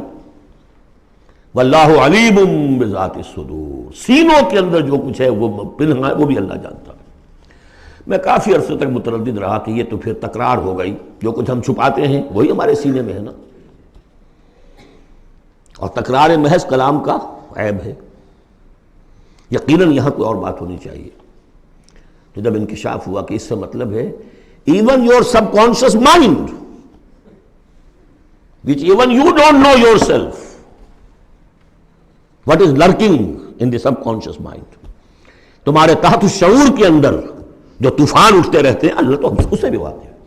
B: وَاللَّهُ عَلِيمٌ بِذَاتِ الصُّدُورِ، سینوں کے اندر جو کچھ ہے وہ پنہاں ہے، وہ بھی اللہ جانتا ہے۔ میں کافی عرصے تک متردد رہا کہ یہ تو پھر تکرار ہو گئی، جو کچھ ہم چھپاتے ہیں وہی ہمارے سینے میں ہے نا، اور تکرار محض کلام کا عیب ہے، یقیناً یہاں کوئی اور بات ہونی چاہیے۔ تو جب انکشاف ہوا کہ اس سے مطلب ہے even your sub conscious mind which even you don't know yourself what is lurking in the subconscious mind، تمہارے تحت الشعور کے اندر جو طوفان اٹھتے رہتے ہیں اللہ تو اسے بھی واقف ہے،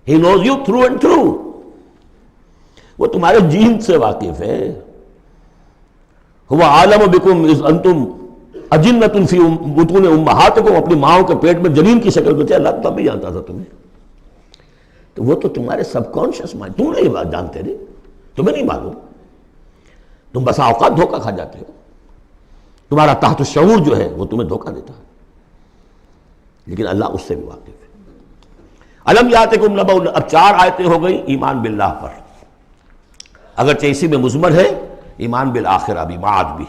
B: he knows you through and through، وہ تمہارے جین سے واقف ہے، هو عالم بکم اذ انتم اجنۃ فی بطون امہاتکم، اپنی ماؤں کے پیٹ میں جنین کی شکل میں تھے، اللہ تب بھی جانتا تھا تمہیں، تو وہ تو تمہارے سب کانشیس مائنڈ، تم نہیں بات جانتے نہیں، تمہیں نہیں معلوم، تم بسا اوقات دھوکہ کھا جاتے ہو، تمہارا تحت الشعور جو ہے وہ تمہیں دھوکہ دیتا ہے، لیکن اللہ اس سے بھی واقف ہے۔ الم یاتکم نبأ، اب 4 آیتیں ہو گئی ایمان باللہ پر، اگرچہ اسی میں مضمر ہے ایمان بالآخرہ بھی، معاد بھی،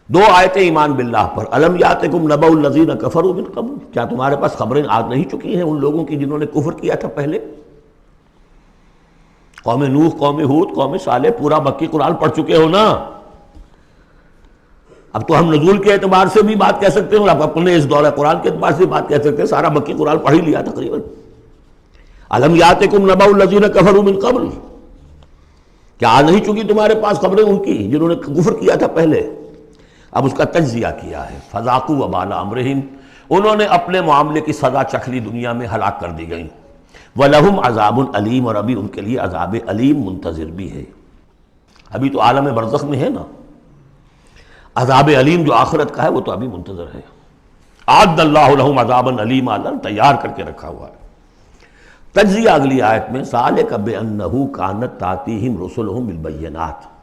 B: 2 آیتیں ایمان باللہ پر، الم یاتکم نبأ الذین کفروا من قبل، کیا تمہارے پاس خبریں آ نہیں چکی ہیں ان لوگوں کی جنہوں نے کفر کیا تھا پہلے؟ قوم نوح، قوم ہود، قوم صالح، پورا مکی قرآن پڑھ چکے ہو نا، اب تو ہم نزول کے اعتبار سے بھی بات کہہ سکتے ہیں اور آپ اپنے اس دورہ قرآن کے اعتبار سے بھی بات کہہ سکتے ہیں، سارا مکی قرآن پڑھ ہی لیا تقریباً۔ الم یاتکم نبأ الذین کفروا من قبل، کیا آ نہیں چکی تمہارے پاس خبریں ان کی جنہوں نے کفر کیا تھا پہلے؟ اب اس کا تجزیہ کیا ہے، فذاقوا وبال امرہم، انہوں نے اپنے معاملے کی سزا چکھ لی، دنیا میں ہلاک کر دی گئیں، وَلَهُمْ عَذَابٌ عَلِيمٌ، اور ابھی ان کے لیے عذاب علیم منتظر بھی ہے، ابھی تو عالم برزخ میں ہے نا، عذاب علیم جو آخرت کا ہے وہ تو ابھی منتظر ہے، اعد اللہ لہم عذابا علیما، اللہ تیار کر کے رکھا ہوا ہے۔ تجزیہ اگلی آیت میں، ذالک بأنہ کانت تأتیہم رسلہم بالبینات،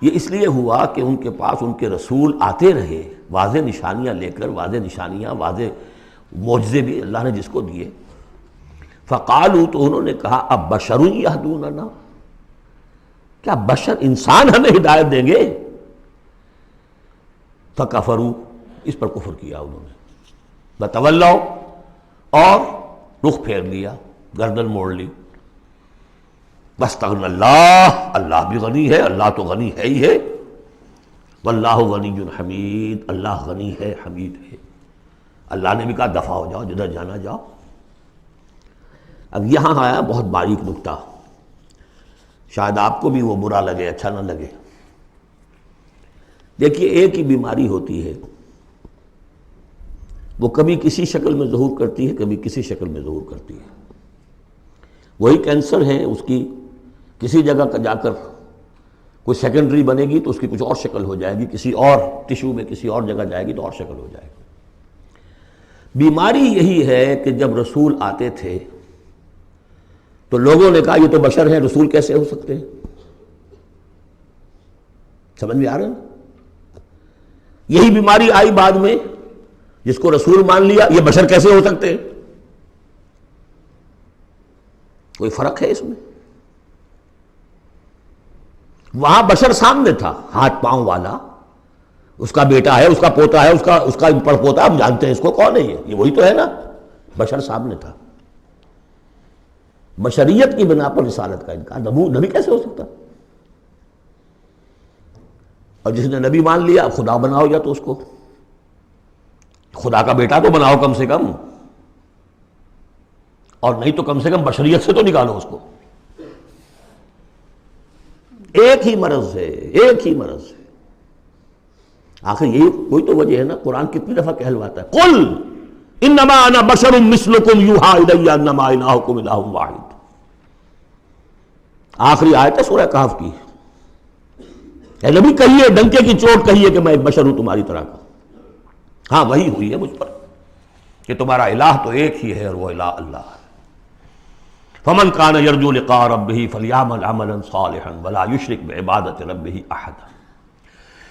B: یہ اس لیے ہوا کہ ان کے پاس ان کے رسول آتے رہے واضح نشانیاں لے کر، واضح نشانیاں، واضح معجزے بھی اللہ نے جس کو دیے، فقالوا، تو انہوں نے کہا اب بشر یہدوننا، کیا بشر انسان ہمیں ہدایت دیں گے؟ فکفروا، اس پر کفر کیا انہوں نے، وتولوا، اور رخ پھیر لیا، گردن موڑ لی، واستغنى اللہ، اللہ بھی غنی ہے، اللہ تو غنی ہے ہی ہے، واللہ غنی حمید، اللہ غنی ہے، حمید ہے، اللہ نے بھی کہا دفع ہو جاؤ، جدھر جانا جاؤ۔ اب یہاں آیا بہت باریک نکتہ، شاید آپ کو بھی وہ برا لگے، اچھا نہ لگے۔ دیکھیے ایک ہی بیماری ہوتی ہے، وہ کبھی کسی شکل میں ظہور کرتی ہے، کبھی کسی شکل میں ظہور کرتی ہے، وہی کینسر ہے، اس کی کسی جگہ کا جا کر کوئی سیکنڈری بنے گی تو اس کی کچھ اور شکل ہو جائے گی، کسی اور ٹشو میں کسی اور جگہ جائے گی تو اور شکل ہو جائے گی۔ بیماری یہی ہے کہ جب رسول آتے تھے تو لوگوں نے کہا یہ تو بشر ہیں، رسول کیسے ہو سکتے ہیں؟ سمجھ میں آ رہا ہے؟ یہی بیماری آئی بعد میں، جس کو رسول مان لیا یہ بشر کیسے ہو سکتے ہیں؟ کوئی فرق ہے اس میں؟ وہاں بشر سامنے تھا، ہاتھ پاؤں والا، اس کا بیٹا ہے، اس کا پوتا ہے، اس کا پڑ پوتا، ہم جانتے ہیں اس کو، کون ہے یہ وہی تو ہے نا، بشر سامنے تھا۔ بشریت کی بنا پر رسالت کا انکار، نبی کیسے ہو سکتا؟ اور جس نے نبی مان لیا خدا بناؤ، یا تو اس کو خدا کا بیٹا تو بناؤ کم سے کم، اور نہیں تو کم سے کم بشریت سے تو نکالو اس کو۔ ایک ہی مرض ہے، ایک ہی مرض ہے۔ آخر یہی کوئی تو وجہ ہے نا، قرآن کتنی دفعہ کہلواتا ہے قل انما انا بشر مثلکم یوحی الی انما الہکم الہ واحد۔ آخری آیت ہے سورہ کہف کی، اے نبی کہیے، ڈنکے کی چوٹ کہیے کہ میں ایک بشر ہوں تمہاری طرح کا۔ ہاں وہی ہوئی ہے مجھ پر کہ تمہارا الہ تو ایک ہی ہے اور وہ الہ اللہ ہے۔ فمن کان یرجو لقاء ربہ فلیعمل عملا صالحا ولا یشرک بعبادۃ ربہ احدا۔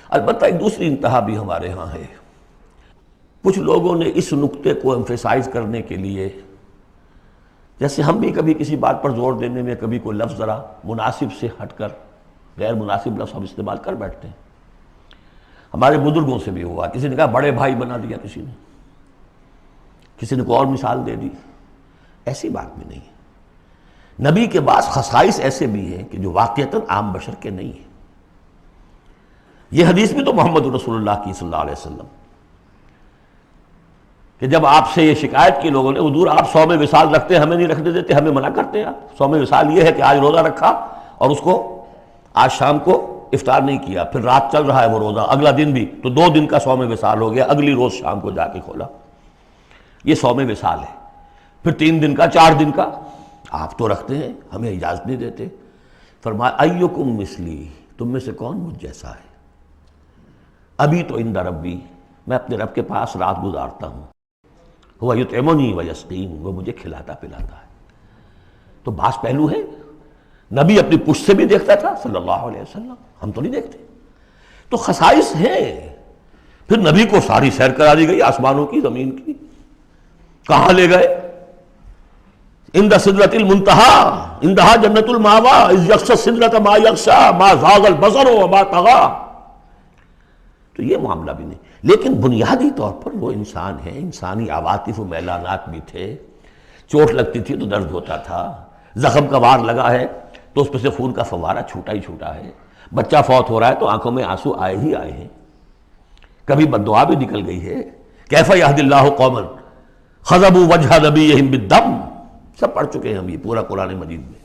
B: البتہ ایک دوسری انتہا بھی ہمارے ہاں ہے۔ کچھ لوگوں نے اس نقطے کو ایمفیسائز کرنے کے لیے، جیسے ہم بھی کبھی کسی بات پر زور دینے میں کبھی کوئی لفظ ذرا مناسب سے ہٹ کر غیر مناسب لفظ ہم استعمال کر بیٹھتے ہیں۔ ہمارے بزرگوں سے بھی ہوا، کسی نے کہا بڑے بھائی بنا دیا، کسی نے کوئی اور مثال دے دی۔ ایسی بات بھی نہیں ہے۔ نبی کے بعض خصائص ایسے بھی ہیں کہ جو واقعتاً عام بشر کے نہیں ہیں۔ یہ حدیث بھی تو محمد رسول اللہ کی صلی اللہ علیہ وسلم کہ جب آپ سے یہ شکایت کی لوگوں نے، حضور آپ صوم وصال رکھتے ہیں، ہمیں نہیں رکھنے دیتے، ہمیں منع کرتے ہیں آپ۔ صوم وصال یہ ہے کہ آج روزہ رکھا اور اس کو آج شام کو افطار نہیں کیا، پھر رات چل رہا ہے وہ روزہ، اگلا دن بھی، تو 2 دن کا صوم وصال ہو گیا، اگلی روز شام کو جا کے کھولا، یہ صوم وصال ہے۔ پھر 3 دن کا، 4 دن کا آپ تو رکھتے ہیں، ہمیں اجازت نہیں دیتے۔ فرمایا ایکم مثلی، تم میں سے کون مجھ جیسا ہے؟ ابھی تو عند ربی، میں اپنے رب کے پاس رات گزارتا ہوں، وہ یطعمنی ویسقین، وہ مجھے کھلاتا پلاتا ہے۔ تو بعض پہلو ہے، نبی اپنی پشت سے بھی دیکھتا تھا صلی اللہ علیہ وسلم، ہم تو نہیں دیکھتے۔ تو خصائص ہیں۔ پھر نبی کو ساری سیر کرا دی گئی، آسمانوں کی، زمین کی۔ کہاں لے گئے؟ عند سدرۃ المنتہی، عندہا جنت المأویٰ، اذ یغشی السدرۃ ما یغشی ما زاغ البصر وما طغی۔ تو یہ معاملہ بھی نہیں، لیکن بنیادی طور پر وہ انسان ہے، انسانی عواطف و میلانات بھی تھے۔ چوٹ لگتی تھی تو درد ہوتا تھا، زخم کا وار لگا ہے تو اس پہ سے خون کا فوارہ چھوٹا ہی چھوٹا ہے، بچہ فوت ہو رہا ہے تو آنکھوں میں آنسو آئے ہی آئے ہیں، کبھی بددعا بھی نکل گئی ہے۔ کیف یہدی اللہ قوما خضبوا وجہ نبیہم بالدم، سب پڑھ چکے ہیں ہم یہ پورا قرآن مجید میں۔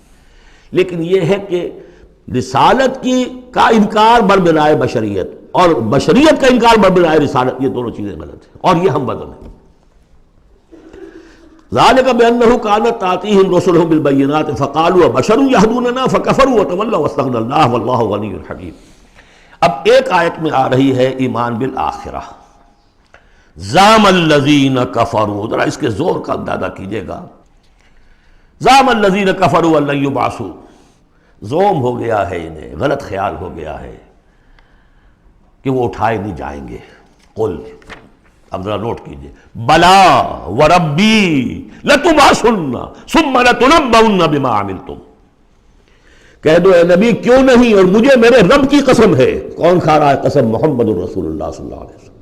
B: لیکن یہ ہے کہ رسالت کا انکار بربنائے بشریت اور بشریت کا انکار بربنائے رسالت، یہ دونوں چیزیں غلط ہیں، اور یہ ہم بدل ہیں۔ ذالک بأنہ کانت تأتیہم رسلہم بالبینات فقالوا ابشر یہدوننا فکفروا وتولوا واستغنی اللہ واللہ غنی حکیم۔ اب ایک آیت میں آ رہی ہے ایمان بالآخرہ، زعم الذین کفروا، ذرا اس کے زور کا اندازہ کیجئے گا۔ زعم الذین کفروا ان لن یبعثوا، زوم ہو گیا ہے انہیں، غلط خیال ہو گیا ہے کہ وہ اٹھائے نہیں جائیں گے۔ قل، اب ذرا نوٹ کیجئے، بلا وربی لتبعثن ثم لتنبؤن بما عملتم، کہہ دو اے نبی کیوں نہیں، اور مجھے میرے رب کی قسم ہے۔ کون کھا رہا ہے قسم؟ محمد الرسول اللہ صلی اللہ علیہ وسلم۔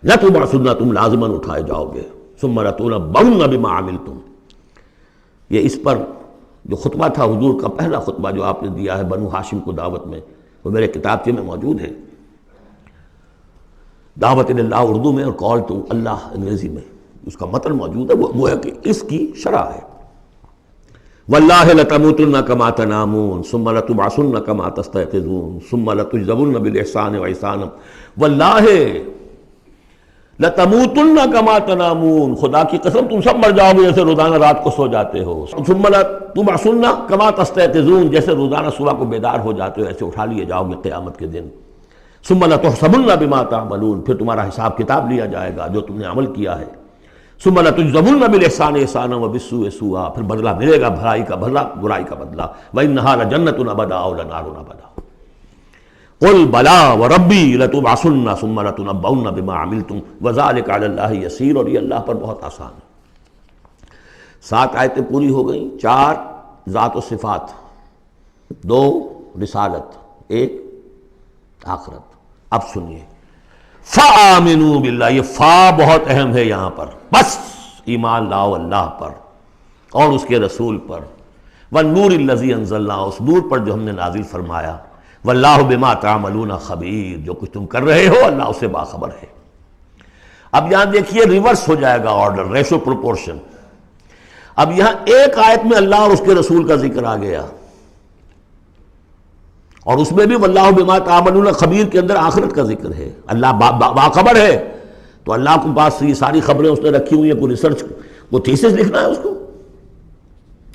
B: لتبعثن، تم لازماً اٹھائے جاؤ گے، ثم لتنبؤن بما عملتم۔ یہ اس پر جو خطبہ تھا حضور کا، پہلا خطبہ جو آپ نے دیا ہے بنو ہاشم کو دعوت میں، وہ میرے کتابچے میں موجود ہے، دعوت اللہ اردو میں اور کال ٹو اللہ انگریزی میں، اس کا متن موجود ہے، وہ ہے کہ اس کی شرح ہے۔ واللہ لتموتن کما تنامون ثم لتبعثن کما تستيقظون ثم لتجزون بالاحسان واحسانا، واللہ لَتَمُوتُنَّ كَمَا تَنَامُونَ، خدا کی قسم تم سب مر جاؤ گے جیسے روزانہ رات کو سو جاتے ہو. ثُمَّ لَتُبْعَثُنَّ كَمَا تَسْتَيْقِظُونَ، جیسے روزانہ صبح کو بیدار ہو جاتے ہو ایسے اٹھا لیے جاؤ گے قیامت کے دن. ثُمَّ لَتُحْسَبُنَّ بِمَا تَعْمَلُونَ، پھر تمہارا حساب کتاب لیا جائے گا جو تم نے عمل کیا ہے. ثُمَّ لَتُجْزَوُنَّ بِالْإِحْسَانِ إِحْسَانًا وَبِالسُّوءِ سُوءًا، پھر بدلہ ملے گا بھلائی کا بدلہ برائی کا بدلہ. وَإِنَّهَا لَجَنَّةٌ أَبَدًا أَوْ لَنَارٌ أَبَدًا. قُلْ بَلَىٰ وَرَبِّي لَتُبْعَثُنَّ ثُمَّ لَتُنَبَّؤُنَّ بِمَا عَمِلْتُمْ وَذَٰلِكَ عَلَى اللَّهِ يَسِيرٌ، اور یہ اللہ پر بہت آسان ہے. 7 آیتیں پوری ہو گئیں. 4 ذات و صفات، 2 رسالت، 1 آخرت. اب سنیے فَآمِنُوا بِاللَّهِ، یہ فا بہت اہم ہے یہاں پر. بس ایمان لاؤ اللہ پر اور اس کے رسول پر. وَالنُّورِ الَّذِي أَنزَلْنَا، اس نور پر جو ہم نے نازل فرمایا. وَاللَّهُ بِمَا تَعْمَلُونَ خَبِيرٌ، جو کچھ تم کر رہے ہو اللہ اس سے باخبر ہے. اب یہاں دیکھیے ریورس ہو جائے گا آرڈر، ریشو پروپورشن. اب یہاں ایک آیت میں اللہ اور اس کے رسول کا ذکر آ گیا، اور اس میں بھی واللہ بما تعملون خبیر کے اندر آخرت کا ذکر ہے. اللہ باخبر ہے، تو اللہ کے پاس یہ ساری خبریں اس نے رکھی ہوئی ہیں. کوئی ریسرچ، وہ تھیسس لکھنا ہے اس کو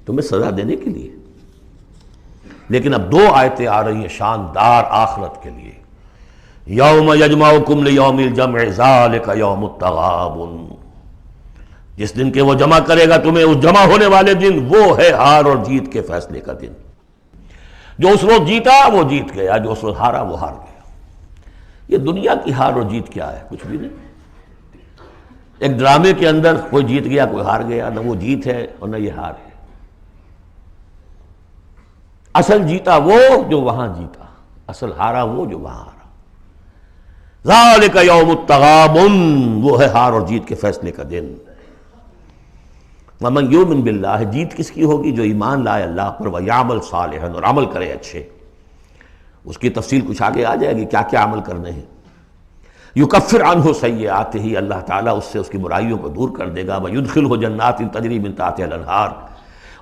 B: تمہیں سزا دینے کے لیے. لیکن اب 2 آیتیں آ رہی ہیں شاندار آخرت کے لیے. یوم یجمعکم لیوم الجمع ذالک یوم التغابن، جس دن کے وہ جمع کرے گا تمہیں اس جمع ہونے والے دن، وہ ہے ہار اور جیت کے فیصلے کا دن. جو اس روز جیتا وہ جیت گیا، جو اس روز ہارا وہ ہار گیا. یہ دنیا کی ہار اور جیت کیا ہے؟ کچھ بھی نہیں. ایک ڈرامے کے اندر کوئی جیت گیا کوئی ہار گیا، نہ وہ جیت ہے اور نہ یہ ہار ہے. اصل جیتا وہ جو وہاں جیتا، اصل ہارا وہ جو وہاں ہارا. ذالک یوم التغابن، وہ ہے ہار اور جیت کے فیصلے کا دن. وَمَن یؤمن باللہ، جیت کس کی ہوگی؟ جو ایمان لائے اللہ پر، وَیعمل صالحا، اور عمل کرے اچھے. اس کی تفصیل کچھ آگے آ جائے گی کیا کیا عمل کرنے ہیں. یکفر عنہ سیئاتہ، اللہ تعالیٰ اس سے اس کی برائیوں کو دور کر دے گا. ویدخلہ جنات تجری من تحتہا الانہار،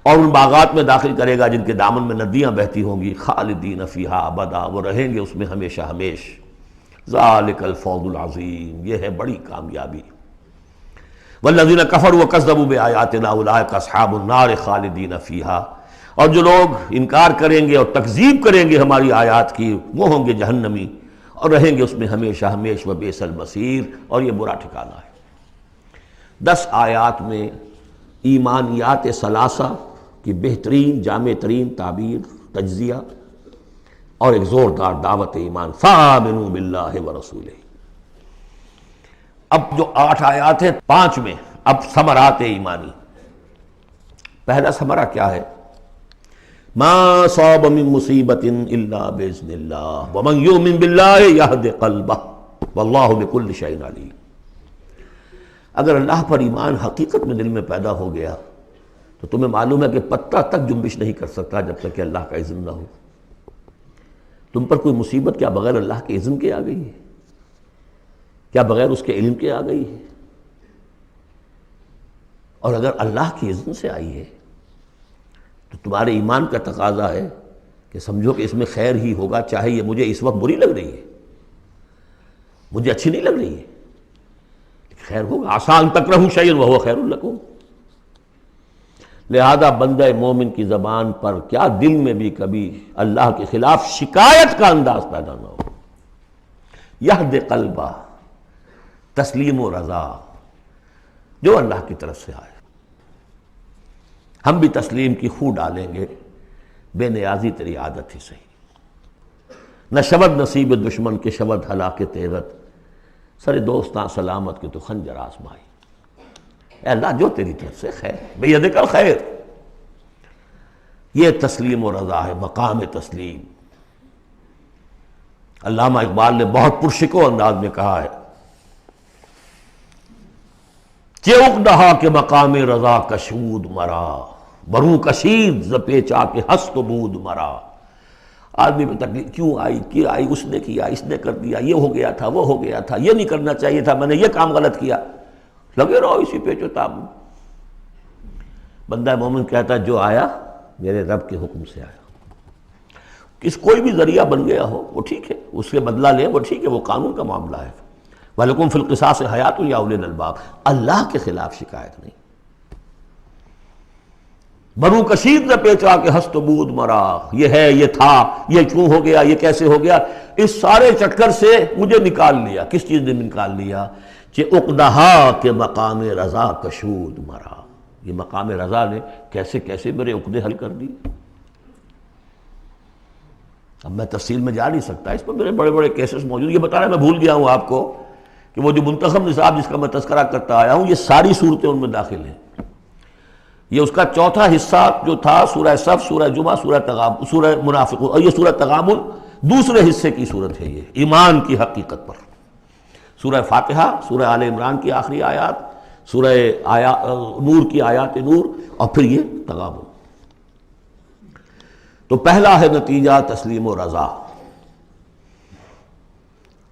B: اور ان باغات میں داخل کرے گا جن کے دامن میں ندیاں بہتی ہوں گی. خالدین فیہا ابدا، وہ رہیں گے اس میں ہمیشہ ہمیش. ذالک الفوز العظیم، یہ ہے بڑی کامیابی. والذین کفروا وکذبوا بآیاتنا اولئک اصحاب النار خالدین فیہا، اور جو لوگ انکار کریں گے اور تکذیب کریں گے ہماری آیات کی، وہ ہوں گے جہنمی اور رہیں گے اس میں ہمیشہ ہمیش. وبئس المصیر، اور یہ برا ٹھکانہ ہے. 10 آیات میں ایمانیات ثلاثہ کی بہترین جامع ترین تعبیر، تجزیہ، اور ایک زوردار دعوت ایمان. فآمنوا باللہ ورسولہ. اب جو 8 آیات ہیں 5 میں اب ثمرات ایمانی. پہلا ثمرہ کیا ہے؟ ما صاب من مصیبت الا باذن اللہ ومن یؤمن باللہ یہد قلبہ واللہ بکل شیء علیم. اگر اللہ پر ایمان حقیقت میں دل میں پیدا ہو گیا تو تمہیں معلوم ہے کہ پتہ تک جنبش نہیں کر سکتا جب تک کہ اللہ کا اذن نہ ہو. تم پر کوئی مصیبت کیا بغیر اللہ کے اذن کے آ گئی ہے؟ کیا بغیر اس کے علم کے آ گئی ہے؟ اور اگر اللہ کی اذن سے آئی ہے تو تمہارے ایمان کا تقاضا ہے کہ سمجھو کہ اس میں خیر ہی ہوگا، چاہے یہ مجھے اس وقت بری لگ رہی ہے، مجھے اچھی نہیں لگ رہی ہے، خیر ہوگا. عسیٰ ان تکرہوا شیئا وہو خیر لکم. لہذا بندہ مومن کی زبان پر کیا دل میں بھی کبھی اللہ کے خلاف شکایت کا انداز پیدا نہ ہو. یہد قلبہ، تسلیم و رضا، جو اللہ کی طرف سے آئے. ہم بھی تسلیم کی خو ڈالیں گے، بے نیازی تیری عادت ہی صحیح. نہ شود نصیب دشمن کے شود ہلاک تیغت، سر دوستاں سلامت کے تو خنجر آزمائی. اے اللہ جو تیری طرف سے خیر، بیدک الخیر. یہ تسلیم و رضا ہے، مقام تسلیم. علامہ اقبال نے بہت پرشکو انداز میں کہا ہے کہ اقدہا کے مقام رضا کشود مرا، برو کشید ز پیچا کے ہست و بود مرا. آدمی پہ تکلیف کیوں آئی، کیا آئی، اس نے کیا، اس نے کر دیا، یہ ہو گیا تھا، وہ ہو گیا تھا، یہ نہیں کرنا چاہیے تھا، میں نے یہ کام غلط کیا. لگے رہو اسی پیچ و تاب. بندہ مومن کہتا ہے جو آیا میرے رب کے حکم سے آیا. کوئی بھی ذریعہ بن گیا ہو وہ ٹھیک ہے، اس سے بدلہ لیں وہ ٹھیک ہے، وہ قانون کا معاملہ ہے. وَلَكُمْ فِي الْقِصَاصِ حَيَاةٌ يَا أُولِي الْأَلْبَابِ، اللہ کے خلاف شکایت نہیں۔ بنو کثیر نے پیچا کہ ہست بود مرا، یہ ہے، یہ تھا، یہ کیوں ہو گیا، یہ کیسے ہو گیا، اس سارے چکر سے مجھے نکال لیا۔ کس چیز نے نکال لیا؟ کہ عقدہا کے مقام رضا کشود مرا، یہ مقام رضا نے کیسے کیسے میرے عقدے حل کر دی۔ اب میں تفصیل میں جا نہیں سکتا، اس پر میرے بڑے بڑے کیسز موجود۔ یہ بتانا میں بھول گیا ہوں آپ کو کہ وہ جو منتخب نصاب جس کا میں تذکرہ کرتا آیا ہوں، یہ ساری صورتیں ان میں داخل ہیں۔ یہ اس کا چوتھا حصہ جو تھا سورہ صف، سورہ جمعہ، سورہ تغابن، سورہ منافقون، اور یہ سورہ تغابن دوسرے حصے کی صورت ہے، یہ ایمان کی حقیقت پر۔ سورہ فاتحہ، سورہ آل عمران کی آخری آیات، سورہ نور کی آیات نور، اور پھر یہ تغابن۔ تو پہلا ہے نتیجہ تسلیم و رضا۔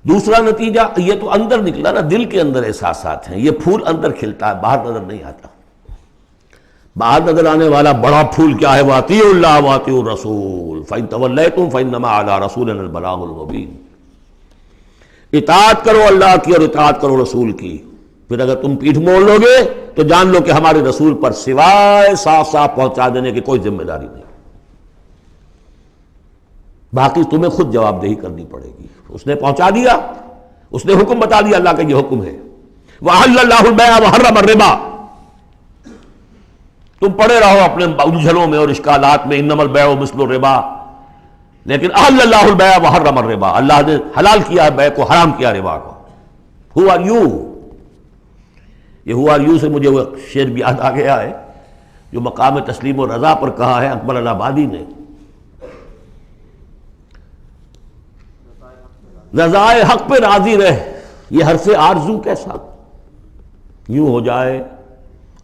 B: دوسرا نتیجہ، یہ تو اندر نکلا نا، دل کے اندر احساسات ہیں، یہ پھول اندر کھلتا ہے، باہر نظر نہیں آتا۔ باہر نظر آنے والا بڑا پھول کیا ہے؟ وَأَطِیعُوا اللَّهَ وَأَطِیعُوا الرَّسُولَ فَإِن تَوَلَّیْتُمْ فَإِنَّمَا عَلَىٰ رَسُولِنَا الْبَلَاغُ الْمُبِینُ۔ اطاعت کرو اللہ کی اور اطاعت کرو رسول کی، پھر اگر تم پیٹھ موڑ لو گے تو جان لو کہ ہمارے رسول پر سوائے صاف صاف پہنچا دینے کی کوئی ذمہ داری نہیں، باقی تمہیں خود جواب دہی کرنی پڑے گی۔ اس نے پہنچا دیا، اس نے حکم بتا دیا، اللہ کا یہ حکم ہے۔ وَأَحَلَّ اللَّهُ الْبَيْعَ وَحَرَّمَ الرِّبَا، تم پڑے رہو اپنے الجھنوں میں اور اشکالات میں، انما البیع مثل الربا، لیکن احل اللہ البیع وحرم الربا، اللہ نے حلال کیا ہے بیع کو، حرام کیا ربا کو۔ Who are you؟ یہ who are you سے مجھے وہ شعر بھی یاد آ گیا ہے جو مقام تسلیم و رضا پر کہا ہے اکبر الہٰبادی نے۔ رضائے حق پہ راضی رہ، یہ حرف آرزو کیسا یوں ہو جائے۔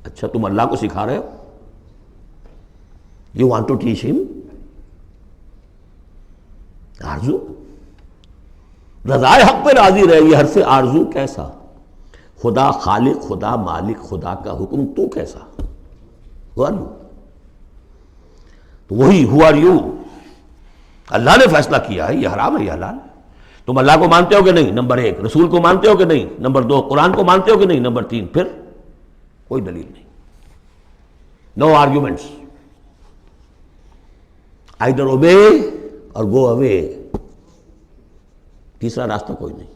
B: اچھا تم اللہ کو سکھا رہے ہو؟ You want to teach him؟ آرزو، رضائے حق پہ راضی رہے، یہ حرف آرزو کیسا؟ خدا خالق، خدا مالک، خدا کا حکم، تو کیسا؟ Who are you؟ تو وہی who are you، اللہ نے فیصلہ کیا ہے یہ حرام ہے یہ حلال ہے۔ تم اللہ کو مانتے ہو کہ نہیں؟ نمبر ایک۔ رسول کو مانتے ہو کہ نہیں؟ نمبر دو۔ قرآن کو مانتے ہو کہ نہیں؟ نمبر تین۔ پھر کوئی دلیل نہیں، نو آرگیومنٹس، آئیدر اوبے اور گو اوے، تیسرا راستہ کوئی نہیں۔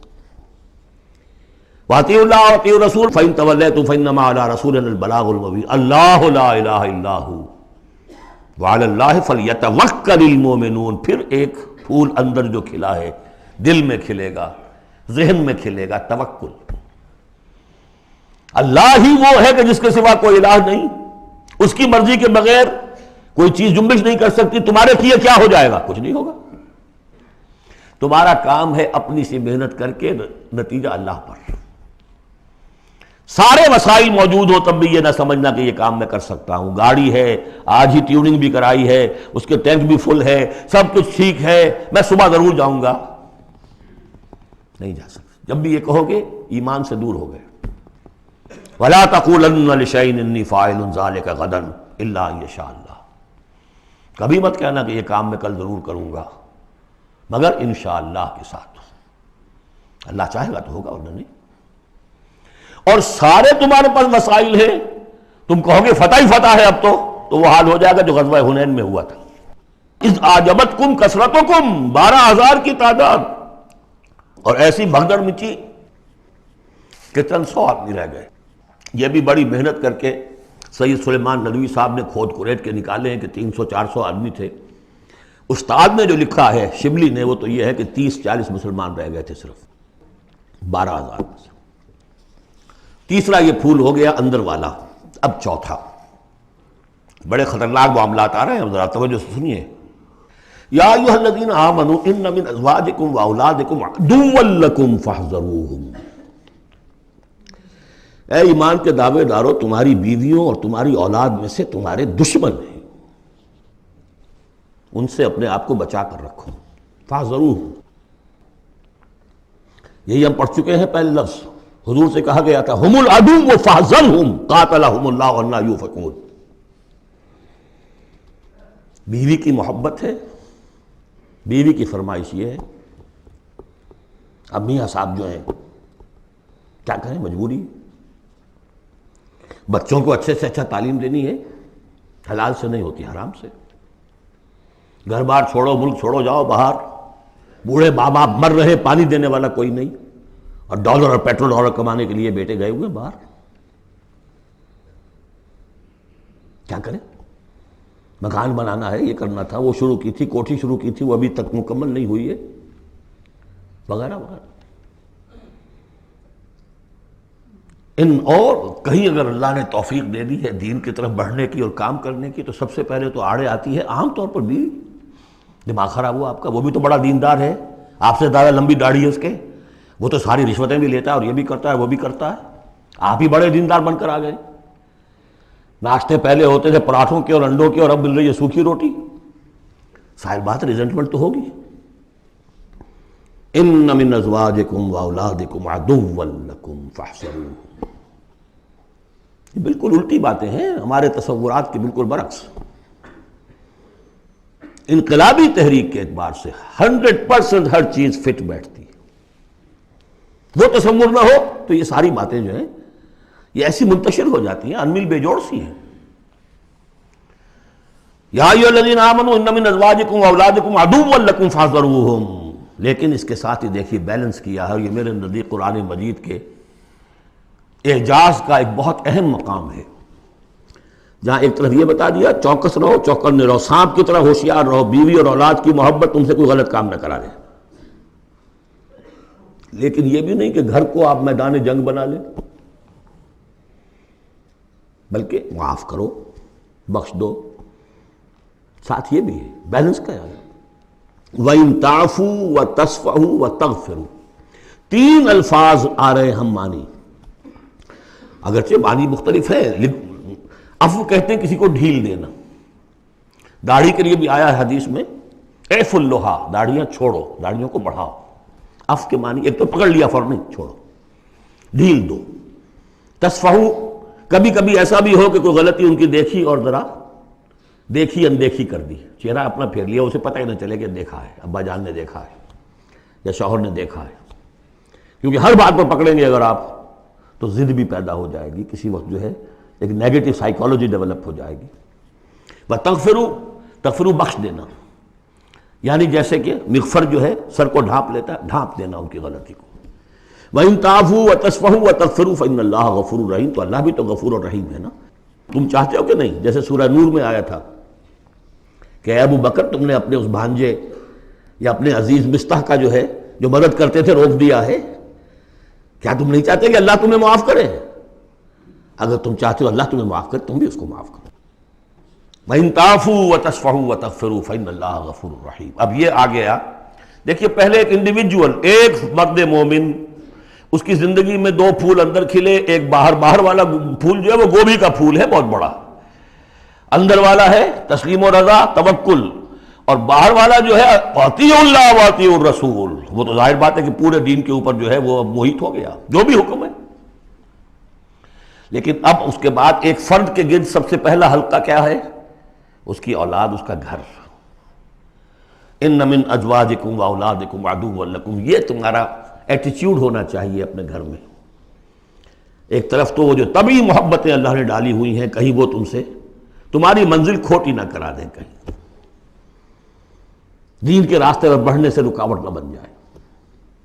B: وَأَطِیعُوا اللَّهَ وَأَطِیعُوا الرَّسُولَ فَإِن تَوَلَّیْتُمْ فَإِنَّمَا عَلَىٰ رَسُولِنَا الْبَلَاغُ الْمُبِینُ اللَّهُ لَا إِلَٰهَ إِلَّا هُوَ وَعَلَى اللَّهِ فَلْيَتَوَکَّلِ الْمُؤْمِنُونَ۔ پھر ایک پھول اندر جو کھلا ہے، دل میں کھلے گا، ذہن میں کھلے گا، توکل۔ اللہ ہی وہ ہے کہ جس کے سوا کوئی الہ نہیں، اس کی مرضی کے بغیر کوئی چیز جنبش نہیں کر سکتی۔ تمہارے کیے کیا ہو جائے گا؟ کچھ نہیں ہوگا۔ تمہارا کام ہے اپنی سی محنت کر کے نتیجہ اللہ پر۔ سارے وسائل موجود ہو تب بھی یہ نہ سمجھنا کہ یہ کام میں کر سکتا ہوں۔ گاڑی ہے، آج ہی ٹیوننگ بھی کرائی ہے، اس کے ٹینک بھی فل ہے، سب کچھ ٹھیک ہے، میں صبح ضرور جاؤں گا، نہیں جا سکتے۔ جب بھی یہ کہو گے ایمان سے دور ہو گئے۔ وَلَا تَقُولَنَّ لِشَيْءٍ إِنِّي فَاعِلٌ ذَلِكَ غَدًا إِلَّا أَن يَشَاءَ اللَّهُ، کبھی مت کہنا کہ یہ کام میں کل ضرور کروں گا مگر انشاءاللہ کے ساتھ، اللہ چاہے گا تو ہوگا ورنہ نہیں۔ اور سارے تمہارے پاس وسائل ہیں، تم کہو گے فتح ہی فتح ہے اب تو وہ حال ہو جائے گا جو غزوہ حنین میں ہوا تھا۔ اذ اعجبتکم کثرتکم، 12,000 کی تعداد، اور ایسی بھگدڑ مچی کہ چند 100 آدمی رہ گئے۔ یہ بھی بڑی محنت کر کے سید سلیمان ندوی صاحب نے کھود کریٹ کے نکالے ہیں کہ 300-400 آدمی تھے۔ استاد نے جو لکھا ہے شبلی نے وہ تو یہ ہے کہ 30-40 مسلمان رہ گئے تھے صرف 12,000 میں سے۔ تیسرا یہ پھول ہو گیا اندر والا۔ اب چوتھا، بڑے خطرناک معاملات آ رہے ہیں، ذرا توجہ سے سنیے۔ یا ایھا الذین آمنوا ان من ازواجکم واولادکم عدوا لکم فاحذروہم۔ اے ایمان کے دعوے دارو، تمہاری بیویوں اور تمہاری اولاد میں سے تمہارے دشمن ہیں، ان سے اپنے آپ کو بچا کر رکھو۔ فاحذروہم، یہی ہم پڑھ چکے ہیں پہلے لفظ، حضور سے کہا گیا تھا ہم العدو فاحذرہم قاتلہم اللہ انا یؤفکون۔ بیوی کی محبت ہے، بیوی کی فرمائش یہ ہے۔ اب میاں صاحب جو ہیں کیا کریں، مجبوری. بچوں کو اچھے سے اچھا تعلیم دینی ہے، حلال سے نہیں ہوتی، حرام سے. گھر بار چھوڑو، ملک چھوڑو، جاؤ باہر. بوڑھے ماں باپ مر رہے، پانی دینے والا کوئی نہیں، اور ڈالر اور پیٹرول ڈالر کمانے کے لیے بیٹے گئے ہوئے باہر. کیا کریں؟ مکان بنانا ہے، یہ کرنا تھا، وہ شروع کی تھی، کوٹھی شروع کی تھی، وہ ابھی تک مکمل نہیں ہوئی ہے، وغیرہ وغیرہ. اور کہیں اگر اللہ نے توفیق دے دی ہے دین کی طرف بڑھنے کی اور کام کرنے کی، تو سب سے پہلے تو آڑے آتی ہے عام طور پر بیوی. دماغ خراب ہوا آپ کا، وہ بھی تو بڑا دیندار ہے، آپ سے زیادہ لمبی داڑھی ہے اس کے، وہ تو ساری رشوتیں بھی لیتا ہے اور یہ بھی کرتا ہے وہ بھی کرتا ہے. آپ ہی بڑے دیندار بن کر آ گئے. ناشتے پہلے ہوتے تھے پراٹھوں کے اور انڈوں کے، اور اب مل رہی ہے سوکھی روٹی. ظاہر بات ریزنٹمنٹ تو ہوگی. ان من ازواجکم واولادکم عدوا لکم فاحذروہ. یہ بالکل الٹی باتیں ہیں ہمارے تصورات کے بالکل برعکس. انقلابی تحریک کے اعتبار سے 100% ہر چیز فٹ بیٹھتی ہے. وہ تصور نہ ہو تو یہ ساری باتیں جو ہیں یہ ایسی منتشر ہو جاتی ہیں، انمل بے جوڑ سی ہیں. یا ایھا الذین آمنوا ان من ازواجکم واولادکم عدوا لکم فاحذروہم. لیکن اس کے ساتھ ہی دیکھیے بیلنس کیا ہے، اور یہ میرے نزدیک قرآن مجید کے اعجاز کا ایک بہت اہم مقام ہے، جہاں ایک طرف یہ بتا دیا چوکس رہو، چوکنے رہو، سانپ کی طرح ہوشیار رہو، بیوی اور اولاد کی محبت تم سے کوئی غلط کام نہ کرا دے. لیکن یہ بھی نہیں کہ گھر کو آپ میدان جنگ بنا لیں، بلکہ معاف کرو، بخش دو. ساتھ یہ بھی ہے بیلنس کا ہے. وَإِن تَعْفُوا وَتَصْفَحُوا وَتَغْفِرُوا. 3 الفاظ آ رہے ہم معنی، اگرچہ معنی مختلف ہے. عفو کہتے ہیں کسی کو ڈھیل دینا. داڑھی کے لیے بھی آیا ہے حدیث میں، اعف اللحا، داڑھیاں چھوڑو، داڑھیوں کو بڑھاؤ. عفو کے معنی ایک تو پکڑ لیا فوراً نہیں، چھوڑو، ڈھیل دو. تصفحوا، کبھی کبھی ایسا بھی ہو کہ کوئی غلطی ان کی دیکھی اور ذرا دیکھی اندیکھی کر دی، چہرہ اپنا پھیر لیا، اسے پتہ ہی نہ چلے کہ دیکھا ہے، ابا جان نے دیکھا ہے یا شوہر نے دیکھا ہے. کیونکہ ہر بات پر پکڑیں گے اگر آپ تو ضد بھی پیدا ہو جائے گی، کسی وقت جو ہے ایک نیگیٹو سائیکالوجی ڈیولپ ہو جائے گی. وَتَغْفِرُوا، تغفروا بخش دینا، یعنی جیسے کہ مغفر جو ہے سر کو ڈھانپ لیتا ہے، ڈھانپ دینا ان کی غلطی کو. وَإِن تَعْفُوا وَتَصْفَحُوا وَتَغْفِرُوا فَإِنَّ اللَّهَ غَفُورٌ رَحِيمٌ. تو اللہ بھی تو غفور اور رحیم ہے نا. تم چاہتے ہو کہ نہیں، جیسے سورہ نور میں آیا تھا کہ اے ابو بکر تم نے اپنے اس بھانجے یا اپنے عزیز مصطح کا جو ہے جو مدد کرتے تھے روک دیا ہے، کیا تم نہیں چاہتے کہ اللہ تمہیں معاف کرے؟ اگر تم چاہتے ہو اللہ تمہیں معاف کرے تم بھی اس کو معاف کرو. وَإِن تَعْفُوا وَتَصْفَحُوا وَتَغْفِرُوا فَإِنَّ اللَّهَ غَفُورٌ رَحِيمٌ. اب یہ آ گیا، دیکھیے پہلے ایک انڈیویجول، ایک مرد مومن، اس کی زندگی میں 2 پھول اندر کھلے، ایک باہر والا پھول جو ہے وہ گوبھی کا پھول ہے بہت بڑا، اندر والا ہے تسلیم و رضا توکل، اور باہر والا جو ہے اطیعوا اللہ واطیعوا الرسول. وہ تو ظاہر بات ہے کہ پورے دین کے اوپر جو ہے وہ اب محیط ہو گیا جو بھی حکم ہے. لیکن اب اس کے بعد ایک فرد کے گرد سب سے پہلا حلقہ کیا ہے؟ اس کی اولاد، اس کا گھر. ان من ازواجکم واولادکم عدوا لکم. یہ تمہارا ایٹیچیوڈ ہونا چاہیے اپنے گھر میں. ایک طرف تو وہ جو طبعی محبتیں اللہ نے ڈالی ہوئی ہیں، کہیں وہ تم سے تمہاری منزل کھوٹی نہ کرا دیں، کہیں دین کے راستے پر بڑھنے سے رکاوٹ نہ بن جائے.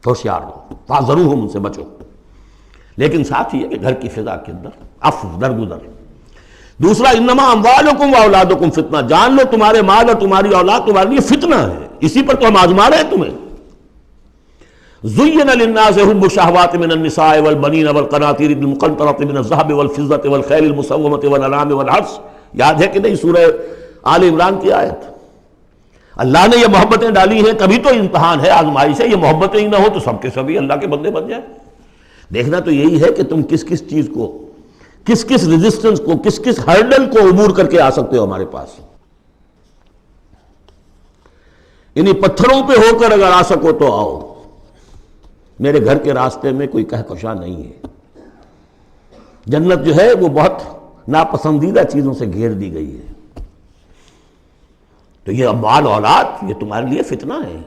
B: ہوشیار رہو، فاحذروہم، ان سے بچو. لیکن ساتھ ہی ہے کہ گھر کی فضا کے اندر عفو، درگزر. دوسرا انما اموالکم واولادکم فتنہ. جان لو تمہارے مال اور تمہاری اولاد تمہارے لیے فتنہ ہے، اسی پر تو ہم آزما رہے ہیں تمہیں. زین للناس حب الشہوات من النساء والبنین والقناطیر المقنطرۃ من الذهب والفضة والخیل المسومۃ والانعام والحرث. یاد ہے کہ نہیں سورہ آل عمران کی آیت؟ اللہ نے یہ محبتیں ڈالی ہیں، کبھی تو امتحان ہے، آزمائش ہے. یہ محبتیں ہی نہ ہو تو سب کے سبھی اللہ کے بندے بن جائیں. دیکھنا تو یہی ہے کہ تم کس کس چیز کو، کس کس ریزسٹنس کو، کس کس ہرڈل کو عبور کر کے آ سکتے ہو ہمارے پاس. انہی پتھروں پہ ہو کر اگر آ سکو تو آؤ. میرے گھر کے راستے میں کوئی کہکشاں نہیں ہے. جنت جو ہے وہ بہت ناپسندیدہ چیزوں سے گھیر دی گئی ہے. تو یہ اموال اولاد یہ تمہارے لیے فتنہ ہے.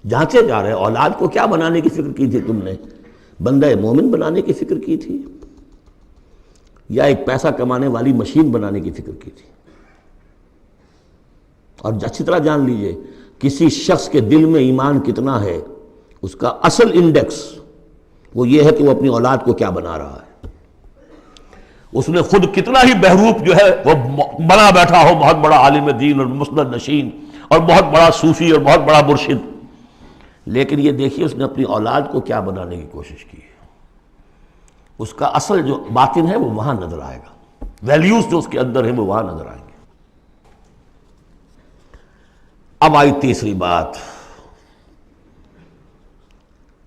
B: جانچے جا رہے. اولاد کو کیا بنانے کی فکر کی تھی تم نے؟ بندہ مومن بنانے کی فکر کی تھی یا ایک پیسہ کمانے والی مشین بنانے کی فکر کی تھی؟ اور اچھی طرح جان لیجئے کسی شخص کے دل میں ایمان کتنا ہے اس کا اصل انڈیکس وہ یہ ہے کہ وہ اپنی اولاد کو کیا بنا رہا ہے. اس نے خود کتنا ہی بہروپ جو ہے وہ بنا بیٹھا ہو، بہت بڑا عالم دین اور مسند نشین اور بہت بڑا صوفی اور بہت بڑا مرشد، لیکن یہ دیکھیے اس نے اپنی اولاد کو کیا بنانے کی کوشش کی ہے. اس کا اصل جو باطن ہے وہ وہاں نظر آئے گا، ویلیوز جو اس کے اندر ہیں وہ وہاں نظر آئیں گے. اب آئی تیسری بات،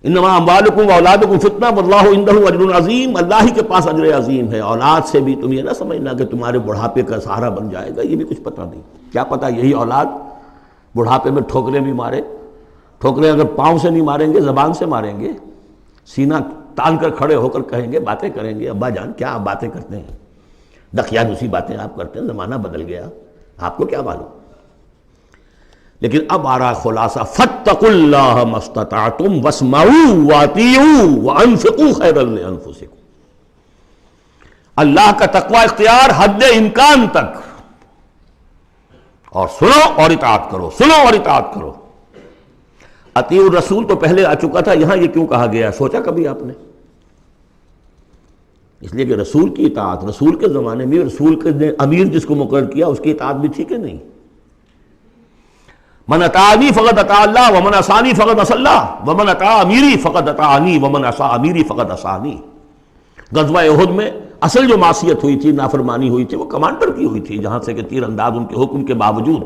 B: انما اموالکم و اولادکم فتنہ واللہ عندہ اجر عظیم، اللہ ہی کے پاس اجر عظیم ہے. اولاد سے بھی تم یہ نہ سمجھنا کہ تمہارے بڑھاپے کا سہارا بن جائے گا، یہ بھی کچھ پتہ نہیں. کیا پتہ یہی اولاد بڑھاپے میں ٹھوکریں بھی مارے. ٹھوکریں اگر پاؤں سے نہیں ماریں گے زبان سے ماریں گے، سینہ تان کر کھڑے ہو کر کہیں گے، باتیں کریں گے، ابا جان کیا آپ باتیں کرتے ہیں، دقیانوسی باتیں آپ کرتے ہیں، زمانہ بدل گیا، آپ کو کیا معلوم. لیکن اب آ رہا خلاصہ، فاتقوا اللہ ما استطعتم واسمعوا واطیعوا وانفقوا خیرا لانفسکم. اللہ کا تقوی اختیار حد امکان تک، اور سنو اور اطاعت کرو، سنو اور اطاعت کرو. اطیعوا الرسول تو پہلے آ چکا تھا، یہاں یہ کیوں کہا گیا سوچا کبھی آپ نے؟ اس لیے کہ رسول کی اطاعت، رسول کے زمانے میں رسول کے امیر جس کو مقرر کیا اس کی اطاعت بھی تھی کہ نہیں؟ من اطاعنی فقد اطاع اللہ ومن عصانی فقد عصى اللہ ومن اطاع امیری فقد اطاعنی ومن عصى امیری فقد عصانی. غزوہ احد میں اصل جو معصیت ہوئی تھی، نافرمانی ہوئی تھی، وہ کمانڈر کی ہوئی تھی، جہاں سے کہ تیر انداز ان کے حکم کے باوجود،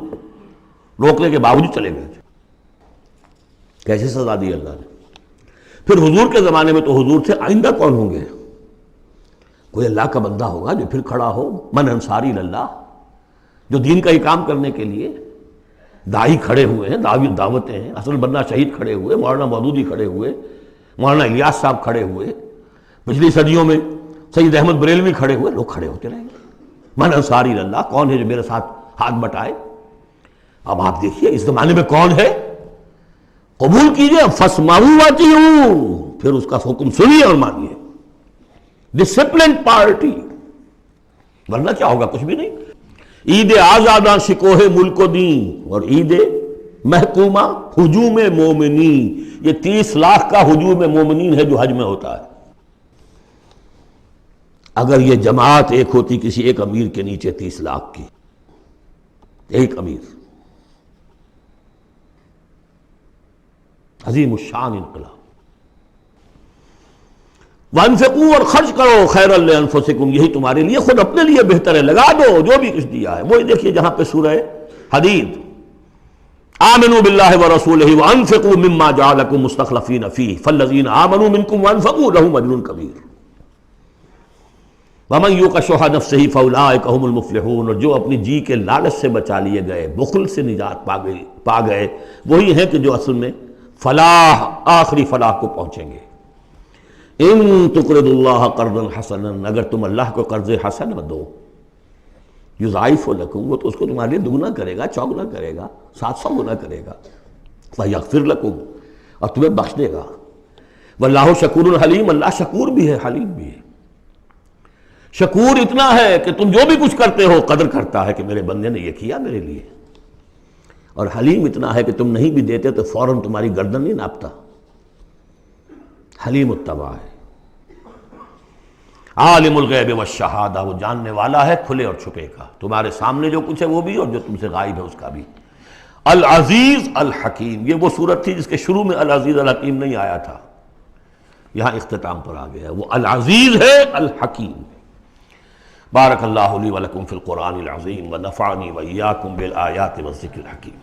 B: روکنے کے باوجود چلے گئے تھے. کیسے سزا دی اللہ نے. پھر حضور کے زمانے میں تو حضور تھے، آئندہ کون ہوں گے؟ کوئی اللہ کا بندہ ہوگا جو پھر کھڑا ہو، من انصاری اللہ، جو دین کا ہی کام کرنے کے لیے داعی کھڑے ہوئے ہیں، دعوتیں ہیں. اصل بندہ شہید کھڑے ہوئے، مولانا مودودی کھڑے ہوئے، مولانا الیاس صاحب کھڑے ہوئے، پچھلی صدیوں میں سید احمد بریلوی کھڑے ہوئے، لوگ کھڑے ہوتے رہیں گے. من انصاری اللہ، کون ہے جو میرے ساتھ ہاتھ بٹائے؟ اب آپ دیکھیے اس زمانے میں کون ہے، قبول کیجئے. فاسمعوا واطیعوا، پھر اس کا حکم سنیے اور مانیے. ڈسپلنڈ پارٹی، ورنہ کیا ہوگا؟ کچھ بھی نہیں. عید آزاداں شکوہ ملک و دین اور عید محکومہ ہجوم مومنین. یہ 30 لاکھ کا ہجوم مومنین ہے جو حج میں ہوتا ہے. اگر یہ جماعت ایک ہوتی کسی ایک امیر کے نیچے 30 لاکھ کی، ایک امیر، عظیم الشان انقلاب. وانفقوا، اور خرچ کرو، خیرا لانفسکم، یہی تمہارے لیے، خود اپنے لیے بہتر ہے، لگا دو جو بھی کچھ دیا ہے. وہی دیکھیے جہاں پہ سورہ حدید، آمنوا باللہ ورسولہ وانفقوا مما جعلکم مستخلفین فیہ فالذین آمنوا منکم وانفقوا لہم اجر کبیر ومن یوق شح نفسہ فاولئک هم المفلحون. اور جو اپنی جی کے لالچ سے بچا لیے گئے، بخل سے نجات پا گئے، وہی ہیں کہ جو اصل میں فلاح، آخری فلاح کو پہنچیں گے. ان تقرضوا اللہ قرضا حسنا، اگر تم اللہ کو قرض حسن دو، یضاعف لکم، وہ تو اس کو تمہارے لیے دگنا کرے گا، چوگنا کرے گا، 700 گنا کرے گا. فیغفر لکم، اور تمہیں بخش دے گا. واللہ شکور حلیم، اللہ شکور بھی ہے، حلیم بھی ہے. شکور اتنا ہے کہ تم جو بھی کچھ کرتے ہو قدر کرتا ہے کہ میرے بندے نے یہ کیا میرے لیے. اور حلیم اتنا ہے کہ تم نہیں بھی دیتے تو فوراً تمہاری گردن نہیں ناپتا. حلیم الطبع ہے. عالم الغیب والشہادہ، وہ جاننے والا ہے کھلے اور چھپے کا، تمہارے سامنے جو کچھ ہے وہ بھی اور جو تم سے غائب ہے اس کا بھی. العزیز الحکیم، یہ وہ صورت تھی جس کے شروع میں العزیز الحکیم نہیں آیا تھا، یہاں اختتام پر آ گیا. وہ العزیز ہے الحکیم. بارک اللہ لی ولکم فی القرآن العظیم ونفعنی وإیاکم بالآیات والذکر الحکیم.